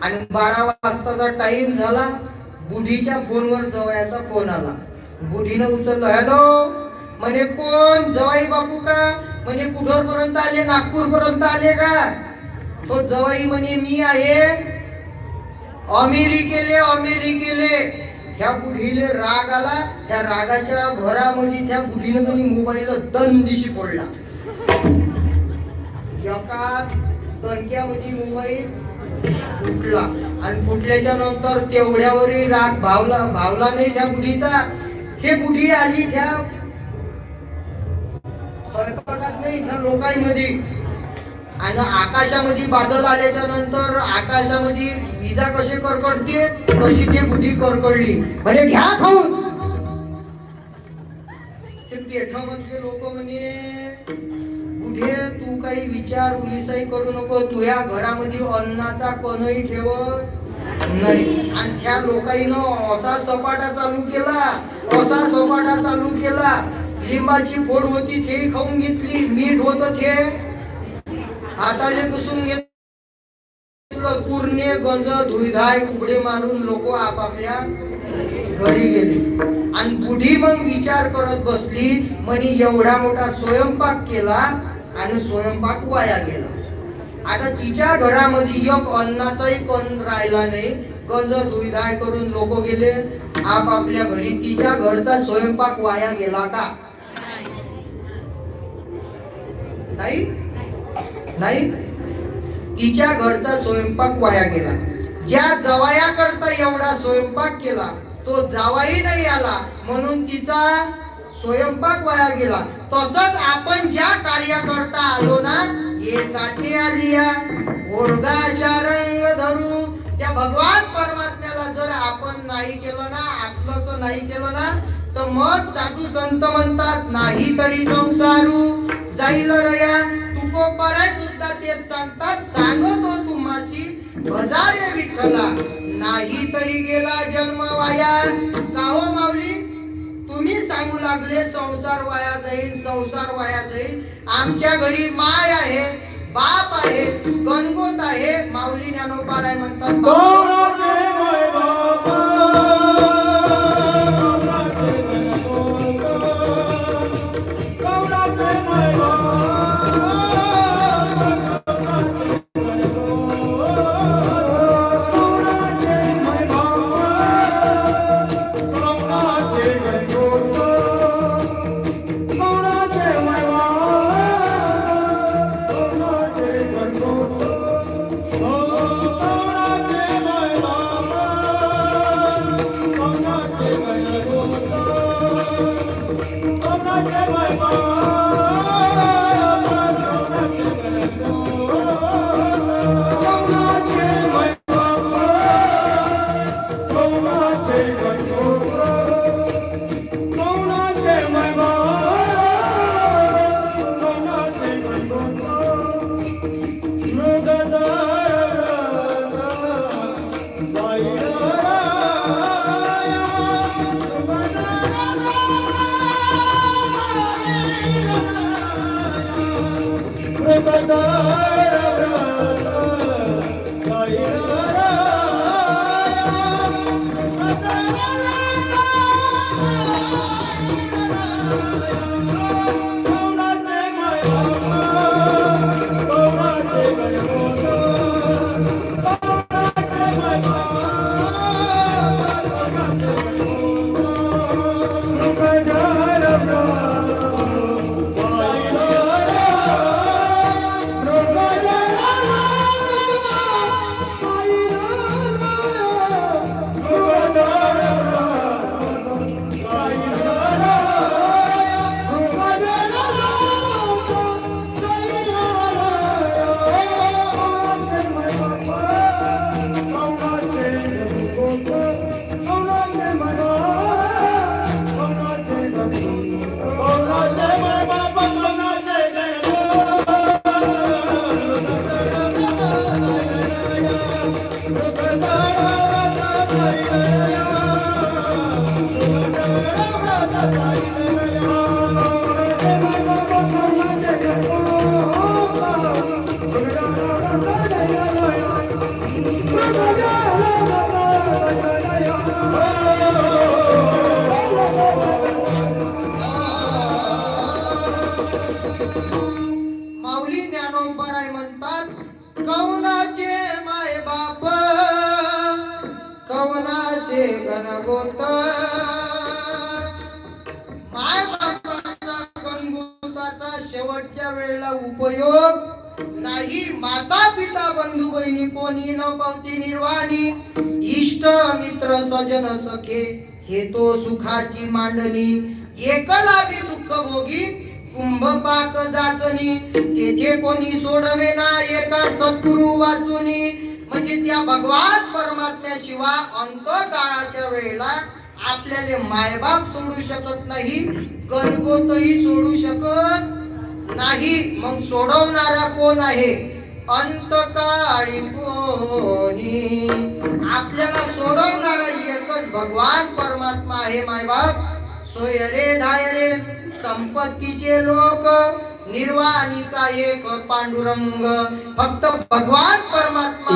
आणि 12 वाजताचा टाइम झाला. बुढीच्या फोनवर जवयाचा फोन आला. बुढीनं उचललं. हॅलो. म्हणे कोण? जवाई बापू का? म्हणे कुठपर्यंत आले? नागपूर पर्यंत आले का? तो जवाई म्हणे मी आहे अमेरिकेले. ह्या बुढीले राग आला. त्या रागाच्या भरामध्ये त्या बुढीनं कधी मोबाईल दंदिशी फोडला. एका दणक्यामध्ये मोबाईल फुटला. आणि फुटल्याच्या नंतर तेवढ्यावरही राग भावला नाही त्या बुढीचा. ते बुढी आली त्या स्वयंपाकात नाही ना लोकांमध्ये. आणि आकाशामध्ये बादल आल्याच्या नंतर आकाशामध्ये विजा कशी कडकडते तशी ती बुढी कडकडली म्हणजे घ्या खाऊन. ते पेठामधले लोक म्हणे बुढे तू काही विचार उलिसाई करू नको, तुझ्या घरामध्ये अन्नाचा कणही ठेवत नाही. आणि त्या लोकांनं असा सपाटा चालू केला, असा सपाटा चालू केला. लिंबाची फोड होती ते खाऊन घेतली, मीठ होत ते हाताले पुसून घेतलं, पूर्ण गंज धुईधाय कुबडे मारून लोक आपापल्या घरी गेले. आणि बुढी मग विचार करत बसली म्हणे एवढा मोठा स्वयंपाक केला आणि स्वयंपाक वाया गेला. आता तिच्या घरामध्ये एक अन्नाचाही कण राहिला नाही. गंज धुईधाय करून लोक गेले आपापल्या घरी. तिच्या घरचा स्वयंपाक वाया गेला का? नाही नाही. तिच्या घरचा स्वयंपाक वाया गेला. ज्या जवाया करता एवढा स्वयंपाक केला तो जावाई नाही आला म्हणून तिचा स्वयंपाक वाया गेला. तसंच आपण ज्या कार्याकरता आलो ना, ये साथी आलिया ओरगाच्या रंग धरू, त्या भगवान परमात्म्याला जर आपण नाही केलं ना, आपलंच नाही केलं ना, तर मग साधू संत म्हणतात नाही तरी संसारू जाईल रया. तुकोबाराय सुद्धा तेच सांगतात, सांगतो तुम्हाशी भजारे विठ्ठला, नाही तरी गेला जन्म वाया. का हो माऊली तुम्ही सांगू लागले संसार वाया जाईल, संसार वाया जाईल. आमच्या घरी माय आहे, बाप आहे, गणगोत आहे. माऊली ज्ञानोबाराय म्हणतात माऊली ज्ञानोबाराय म्हणतात कवनाचे माय बाप कवनाचे गणगोत. माय बापाचा गणगोताचा शेवटच्या वेळेला उपयोग नाही. माता पिता बंधू बहिणी कोणी न पावती निर्वाणी. इष्ट मित्र सजन सखे हे तो सुखाची मांडणी. एकला बी दुःख भोगी कुंभपाक जाचनी तेथे कोणी सोडवे ना एका सद्गुरु वाचुनी. म्हणजे त्या भगवान परमात्म्याशिवाय अंतकाळाच्या वेळेला आपल्याला मायबाप सोडू शकत नाही, गणगोतही सोडू शकत नाही. मग सोडवणारा कोण आहे? अंतकाळी कोणी? आपल्याला सोडवणारा एकच भगवान परमात्मा आहे मायबाप. सोय रे धाय रे संपत्तीचे लोक, निर्वाणीचा एक पांडुरंग. फक्त भगवान परमात्मा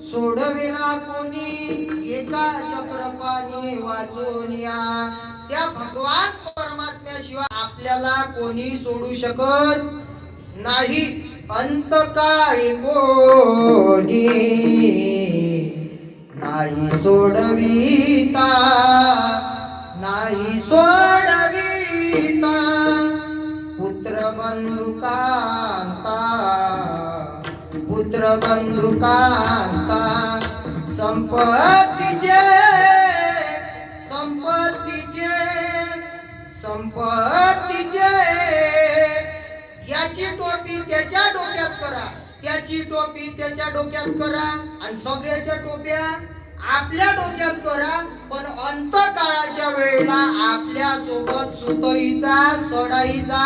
सोडविला कोणी एका चक्रपाणी वाचोनिया. त्या भगवान परमात्म्याशिवाय आपल्याला कोणी सोडू शकत नाही. अंतकाळी कोणी नाही सोडविता, नाही सोडविता. पुत्र बंधुकांता, पुत्र बंधुकांता. संपत्तीचे, संपत्तीचे, संपत्तीचे. याची टोपी त्याच्या डोक्यात करा, त्याची टोपी त्याच्या डोक्यात करा, आणि सगळ्याच्या टोप्या आपल्या डोक्यात करा. पण अंतकाळाच्या वेळेला आपल्या सोबत सुतईचा सोडाईचा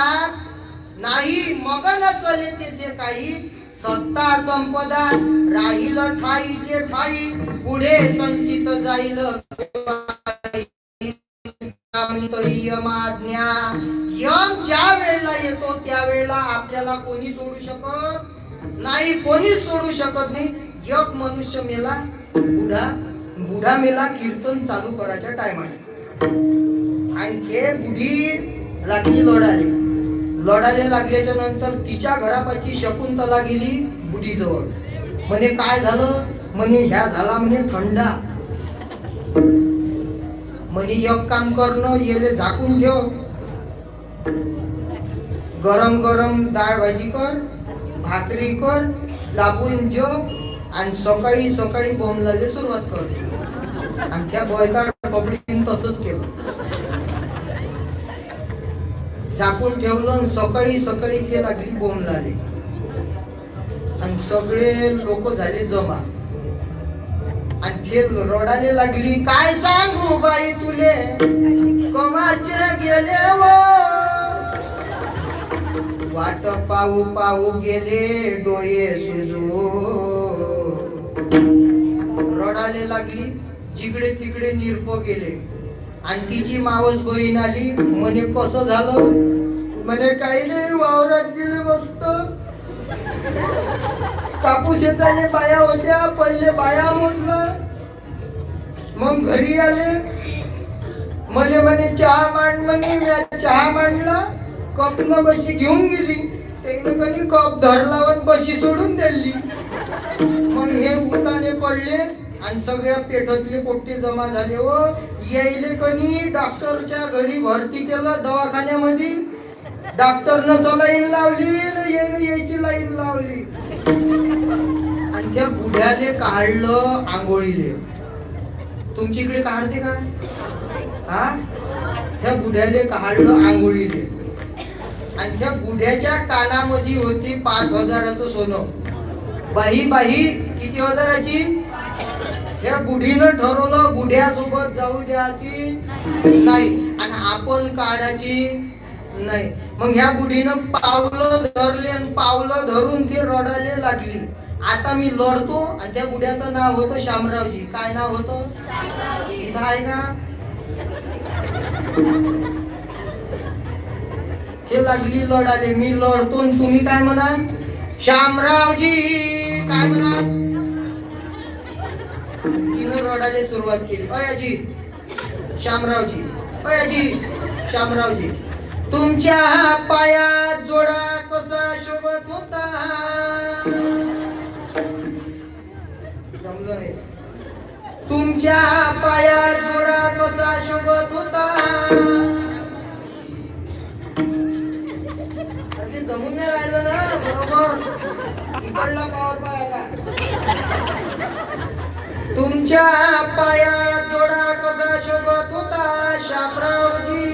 नाही. मगन चले तेथे काही सत्ता संपदा, राहील ठाईचे ठाई. पुढे संचित जाईल यमाज्ञा. यम ज्या वेळेला येतो त्या वेळेला आपल्याला कोणी सोडू शकत नाही, कोणीच सोडू शकत नाही. एक मनुष्य मेला, बुढा मेला कीर्तन चालू करायच्या टायमाला, आणि ते बुढी लागली लढायला लागल्याच्या नंतर तिच्या घरापाशी शकुंतला गेली बुढी जवळ. म्हणे काय झालं? म्हणे ह्या झाला म्हणे थंडा. म्हणे एक काम करणं, येले झाकून ठेव, गरम गरम डाळ भाजी कर, भाकरी कर, दाबून जेव, आणि सकाळी सकाळी बोंबलायला सुरुवात कर. आणि त्या बळकाट कपडीने तसंच केलं, झाकून ठेवलं. सकाळी सकाळी ते लागली बोंबलाले, आणि सगळे लोक झाले जमा, आणि ते रडायला लागली. काय सांगू बाई तुले, कमाचे गेले वो, वाट पाहू पाहू गेले डोळे सुजू. रडायला लागली, जिकडे तिकडे निरप गेले. आणि तिची मावस बहीण आली. म्हणे कसं झालं? म्हणे काही नाही, वावरात गेले मस्त, कापूसेचा बाया होत्या, पहिले बाया मोजला, मग घरी आले. मले म्हणे चहा मांड. म्हणे चहा मांडला, कप न बशी घेऊन गेली. त्याने कधी कप धरला आणि बशी सोडून दिली. मग हे उताने पडले, आणि सगळ्या पेठातले पोट्टे जमा झाले. व यायले कनी डॉक्टरच्या घरी भरती केलं दवाखान्यामध्ये. डॉक्टरनं सलाईन लावली, यायची लाईन लावली, आणि त्या बुढ्याले काढलं आंघोळीले. तुमच्या इकडे काढते का? हा, त्या बुढ्याले काढलं आंघोळीले. आणि त्या बुढ्याच्या कानामध्ये होती 5,000चं सोनं. बाही बाही किती हजाराची? या बुढीनं ठरवलं बुढ्यासोबत जाऊ द्यायची नाही आणि आपण काढायची नाही. मग ह्या बुढीनं पावलं धरले आणि पावलं धरून ती रडायला लागली. आता मी लढतो आणि त्या बुढ्याचं नाव होतं शामरावजी. काय नाव होतं? इथं आहे का? ते लागली लढाले. मी लढतो आणि तुम्ही काय म्हणाल? शामरावजी. काय म्हणाल? तिनं रडायला सुरुवात केली. अयाजी शामरावजी, अयाजी शामरावजी, तुमच्या पायात जोडा कसा शोभत होता. जमलं नाही. तुमच्या पायात जोडा कसा शोभत होता. ते जमून नाही राहिलं ना बरोबर. इकडला पावर पाया. तुमच्या पायात जोडा कसा शोभत होता शामरावजी.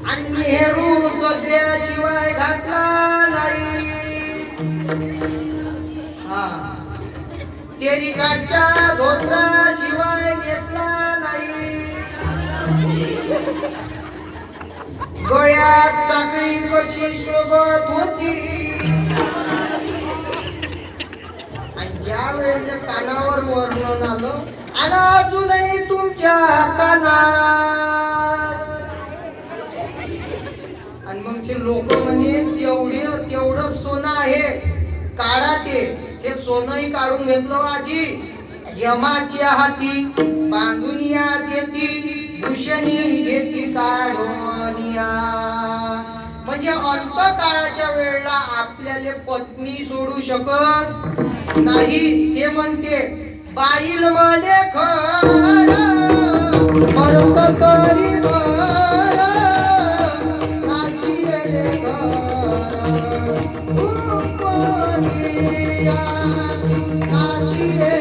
आणि नेहरू सजल्याशिवाय घातला नाही. हा तेरीकाठच्या धोत्राशिवाय नेसला नाही. गळ्यात साखळी कशी शोभत होती. आणि ज्या वेळेला कानावर वर्णन आलं आणि अजूनही तुमच्या कानात. आणि मग ते लोक म्हणे तेवढं सोनं आहे काढा. ते सोनंही काढून घेतलं. आजी यमाच्या हाती बांधून या देती भूषणी घेती काढून या. म्हणजे अंतकाळाच्या वेळेला आपल्याला पत्नी सोडू शकत नाही. ते म्हणते बाईल म्हणे खरं मरत तरी बरं नाशिले खरं कोणीया नाशिले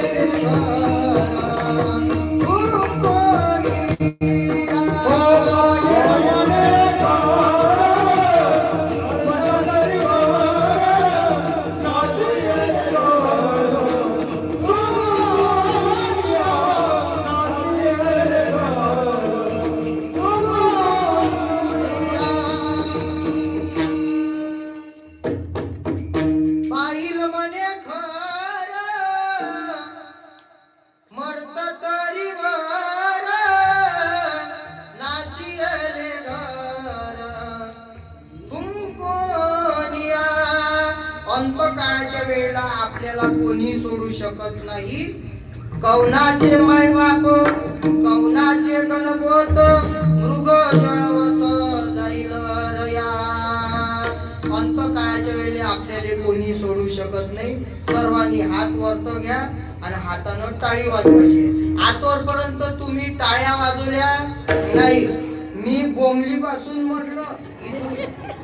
अंतकाळाच्या वेळेला आपल्याला कोणी सोडू शकत नाही. कौनाचे मायबाप कौनाचे गणगोत मृग जळवत जाईल रया. अंतकाळाच्या वेळेला आपल्याला कोणी सोडू शकत नाही. सर्वांनी हात वरत घ्या आणि हातानं टाळी वाजवायची. आतवरपर्यंत तुम्ही टाळ्या वाजवल्या नाही. मी गोमली पासून म्हटलं इथून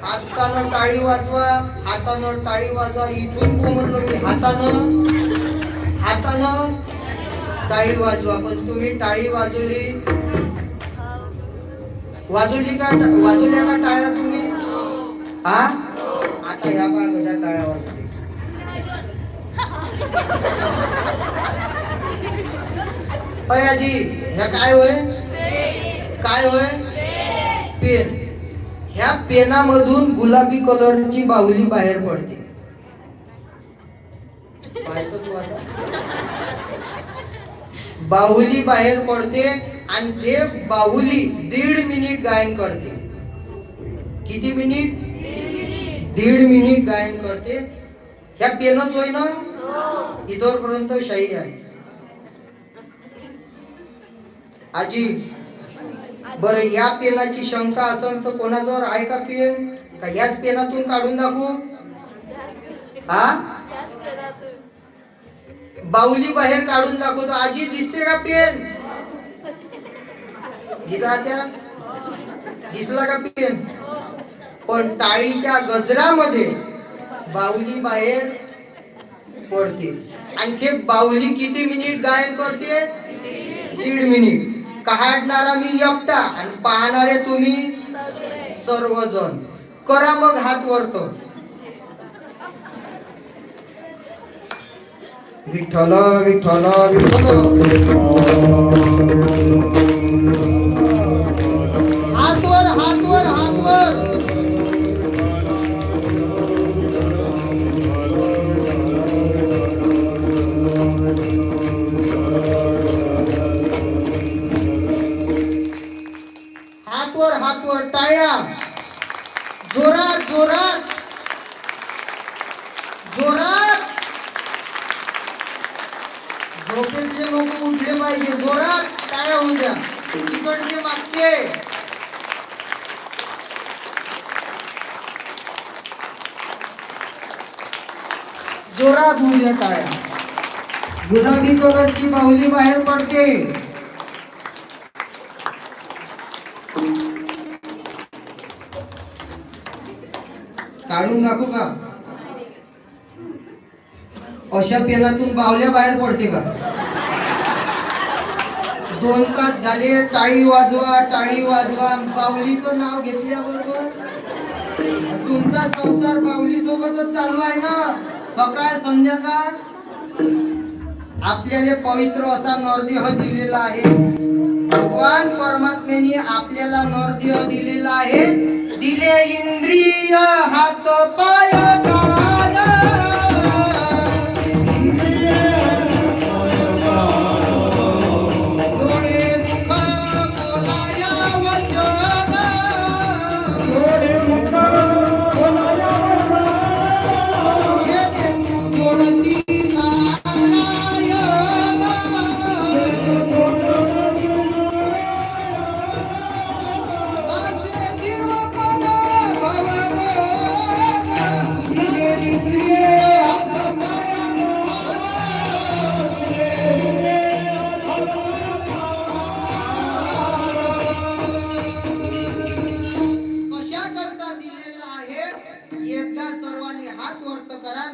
हातानं टाळी वाजवा, हातानं टाळी वाजवा. इथून बोमरलो मी हातानं टाळी वाजवा. पण तुम्ही टाळी वाजवली का? वाजवल्या का टाळ्या तुम्ही? हा आता ह्या बघा कशा टाळ्या वाजवते. अयाजी ह्या काय होय? काय होय? पेन. ह्या पेनामधून गुलाबी कलरची बाहुली बाहेर पडते. पाहतो तू आता. बाहुली बाहेर पडते आणि ते बाहुली 1.5 मिनिट गायन करते. किती मिनिट? 1.5 मिनिट गायन करते. ह्या पेनच होय ना? इथपर्यंत शाही आहे. आजी बरं या पेनाची शंका असेल तर कोणाजवळ आहे का पेन? का याच पेनातून काढून दाखवू? हा बाहुली बाहेर काढून दाखवतो. आजी दिसते का पेन? दिसला का पेन? पण टाळीच्या गजरामध्ये बाहुली बाहेर पडते. आणि ते बाहुली किती मिनिट गायन करते? 1.5 मिनिट. काढणारा मी एकटा आणि पाहणारे तुम्ही सर्वजण. करा मग हात वरतो. विठ्ठल विठ्ठल विठ्ठल. हात वर हात वर हात वर. हात वर टाळ्या. जोरात जोरात जोरात. झोपेतले लोक उठले पाहिजे. जोरात टाळ्या होऊ द्या. तिकडचे मागचे. जोरात होऊ द्या टाळ्या. गुलाबी कलरची बाहुली बाहेर पडते. काढून दाखवू का? अशा पेनातून बावल्या बाहेर पडते का? 2 तास झाले. टाळी वाजवा टाळी वाजवा. बावलीचं नाव घेतल्याबरोबर तुमचा संसार बावली सोबतच चालू आहे ना. सकाळ संध्याकाळ आपल्याला पवित्र असा नरदेह दिलेला आहे. भगवान परमात्म्याने आपल्याला नरदेह दिलेला आहे. दिले इंद्रिय हात पाय कान. डोळे मुख बोलाया वचन. डोळे मुख बोलाया वचन. हे देऊ गोडसी नारायण.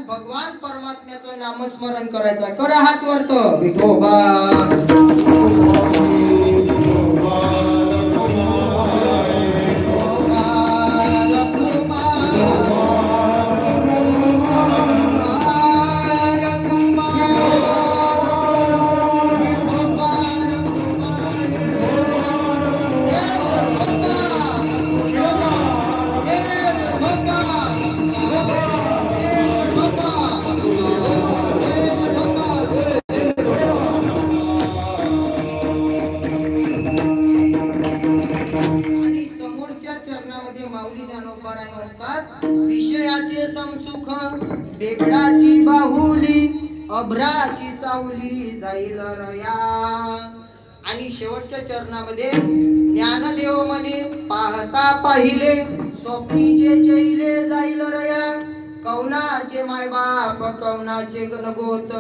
भगवान परमात्म्याचं नामस्मरण करायचं. करा हात वरत. विठोबा विषयाचे संसुख बेगडाची बाहुली अभ्राची सावली जाईल रया. आणि शेवटच्या चरणामध्ये ज्ञानदेव म्हणे पाहता पाहिले स्वप्नीचे जैले जाईल रया. कौनाचे मायबाप कौनाचे गणगोत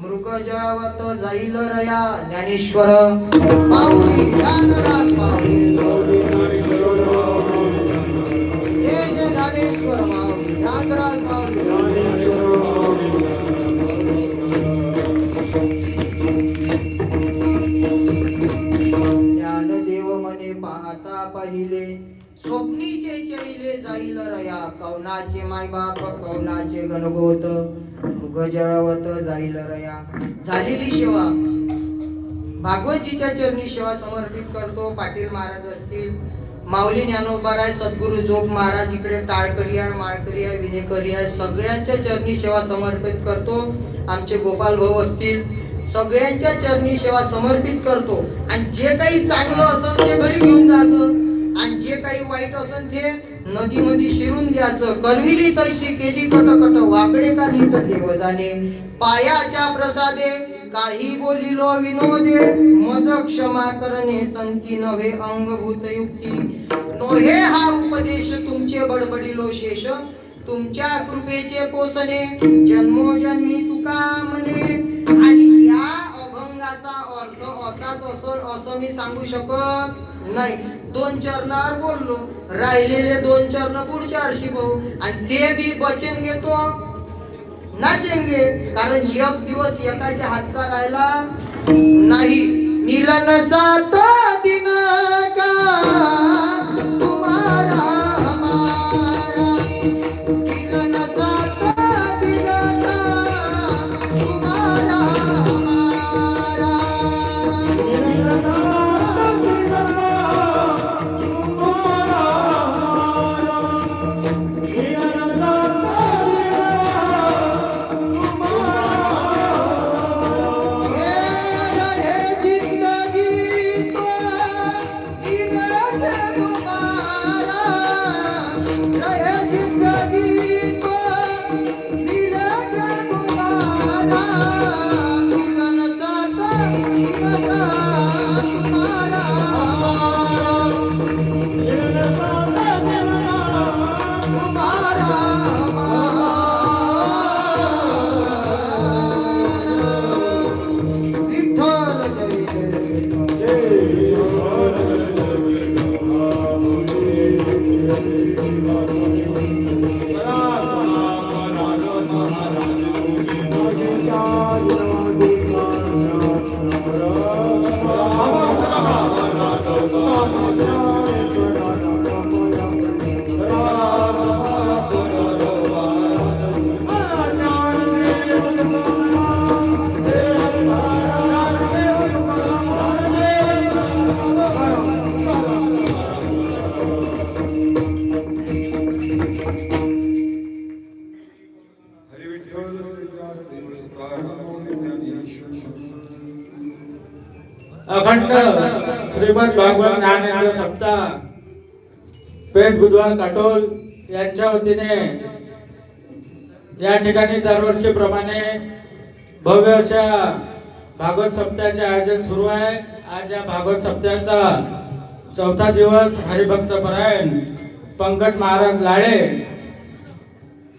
मृग जळवत जाईल रया. ज्ञानेश्वर माऊली ज्ञानराज माऊली. ज्ञानेश्वर माऊली ज्ञानराज माऊली. ज्ञानदेव म्हणे पाहता पाहिले स्वप्नीचे चैले जाईल रया. कौनाचे मायबाप कौनाचे गणगोत मृग जळवत जाईल रया. झालेली सेवा भागवतजीच्या चरणी सेवा समर्पित करतो. पाटील महाराज असतील, माऊली ज्ञानोबाराय, सद्गुरु जोग महाराज, इकडे टाळकरी आहे, माळकरी आहे, विनेकरी आहे, सगळ्यांच्या चरणी सेवा समर्पित करतो. आमचे गोपाल भाऊ असतील, सगळ्यांच्या चरणी सेवा समर्पित करतो. आणि जे काही चांगलं असेल ते घरी घेऊन जायचं आणि जे काही वाईट असेल ते नदीमध्ये शिरून द्यायचं. करविली तैशी केली कटकट वाकडे का नीट देव जाणे. पायाच्या प्रसादे काही बोलिलो विनोदे. मज क्षमा करणे संती नव्हे अंगभूत युक्ती. नोहे हा उपदेश तुमचे बडबडिलो शेष. तुमच्या कृपेचे पोसणे जन्मोजन्मी तुका म्हणे. आणि या अभंगाचा अर्थ असाच असेल असं मी सांगू शकत नाही. 2 चरणावर बोललो, राहिलेले 2 चरण पुढच्या वर्षी पाहू. आणि ते बी बचेंगे तो नाचेंगे, कारण एक दिवस एकाच्या हातचा राहिला नाही. मिलन साथ अखंड श्रीमद भागवत ज्ञानेंद्र सप्ताह पेठ बुधवार काटोल यांच्या वतीने या ठिकाणी दरवर्षीप्रमाणे भव्य अशा भागवत सप्ताहाचे आयोजन सुरू आहे। आज या भागवत सप्ताहाचा चौथा दिवस हरिभक्त परायण पंकज महाराज लाडे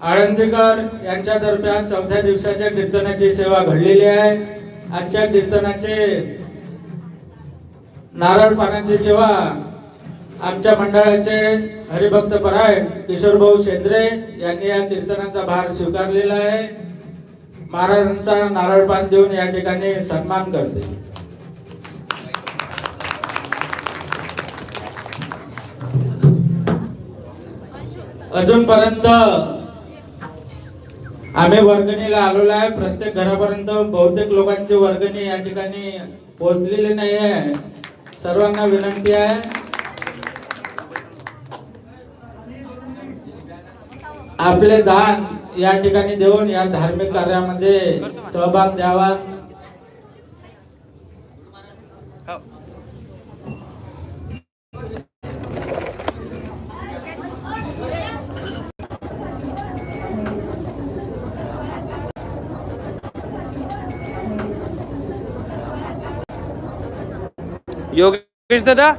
आळंदीकर यांच्यातर्फे आज चौथ्या दिवसाच्या कीर्तनाची सेवा घडलेली आहे। आजच्या कीर्तनाचे नारळ पाण्याची सेवा आमच्या मंडळाचे हरिभक्त परायण किशोर भाऊ शेंद्रे यांनी या कीर्तनाचा भार स्वीकारलेला आहे। महाराजांचा नारळ पान देऊन या ठिकाणी सन्मान करते। अजूनपर्यंत आम्ही वर्गणीला आलेलो आहे। प्रत्येक घरापर्यंत बहुतेक लोकांची वर्गणी या ठिकाणी पोहोचलेली नाही आहे। सर्वांना विनंती आहे आपले दान या ठिकाणी देऊन या धार्मिक कार्यामध्ये सहभाग द्यावा। योगेश दादा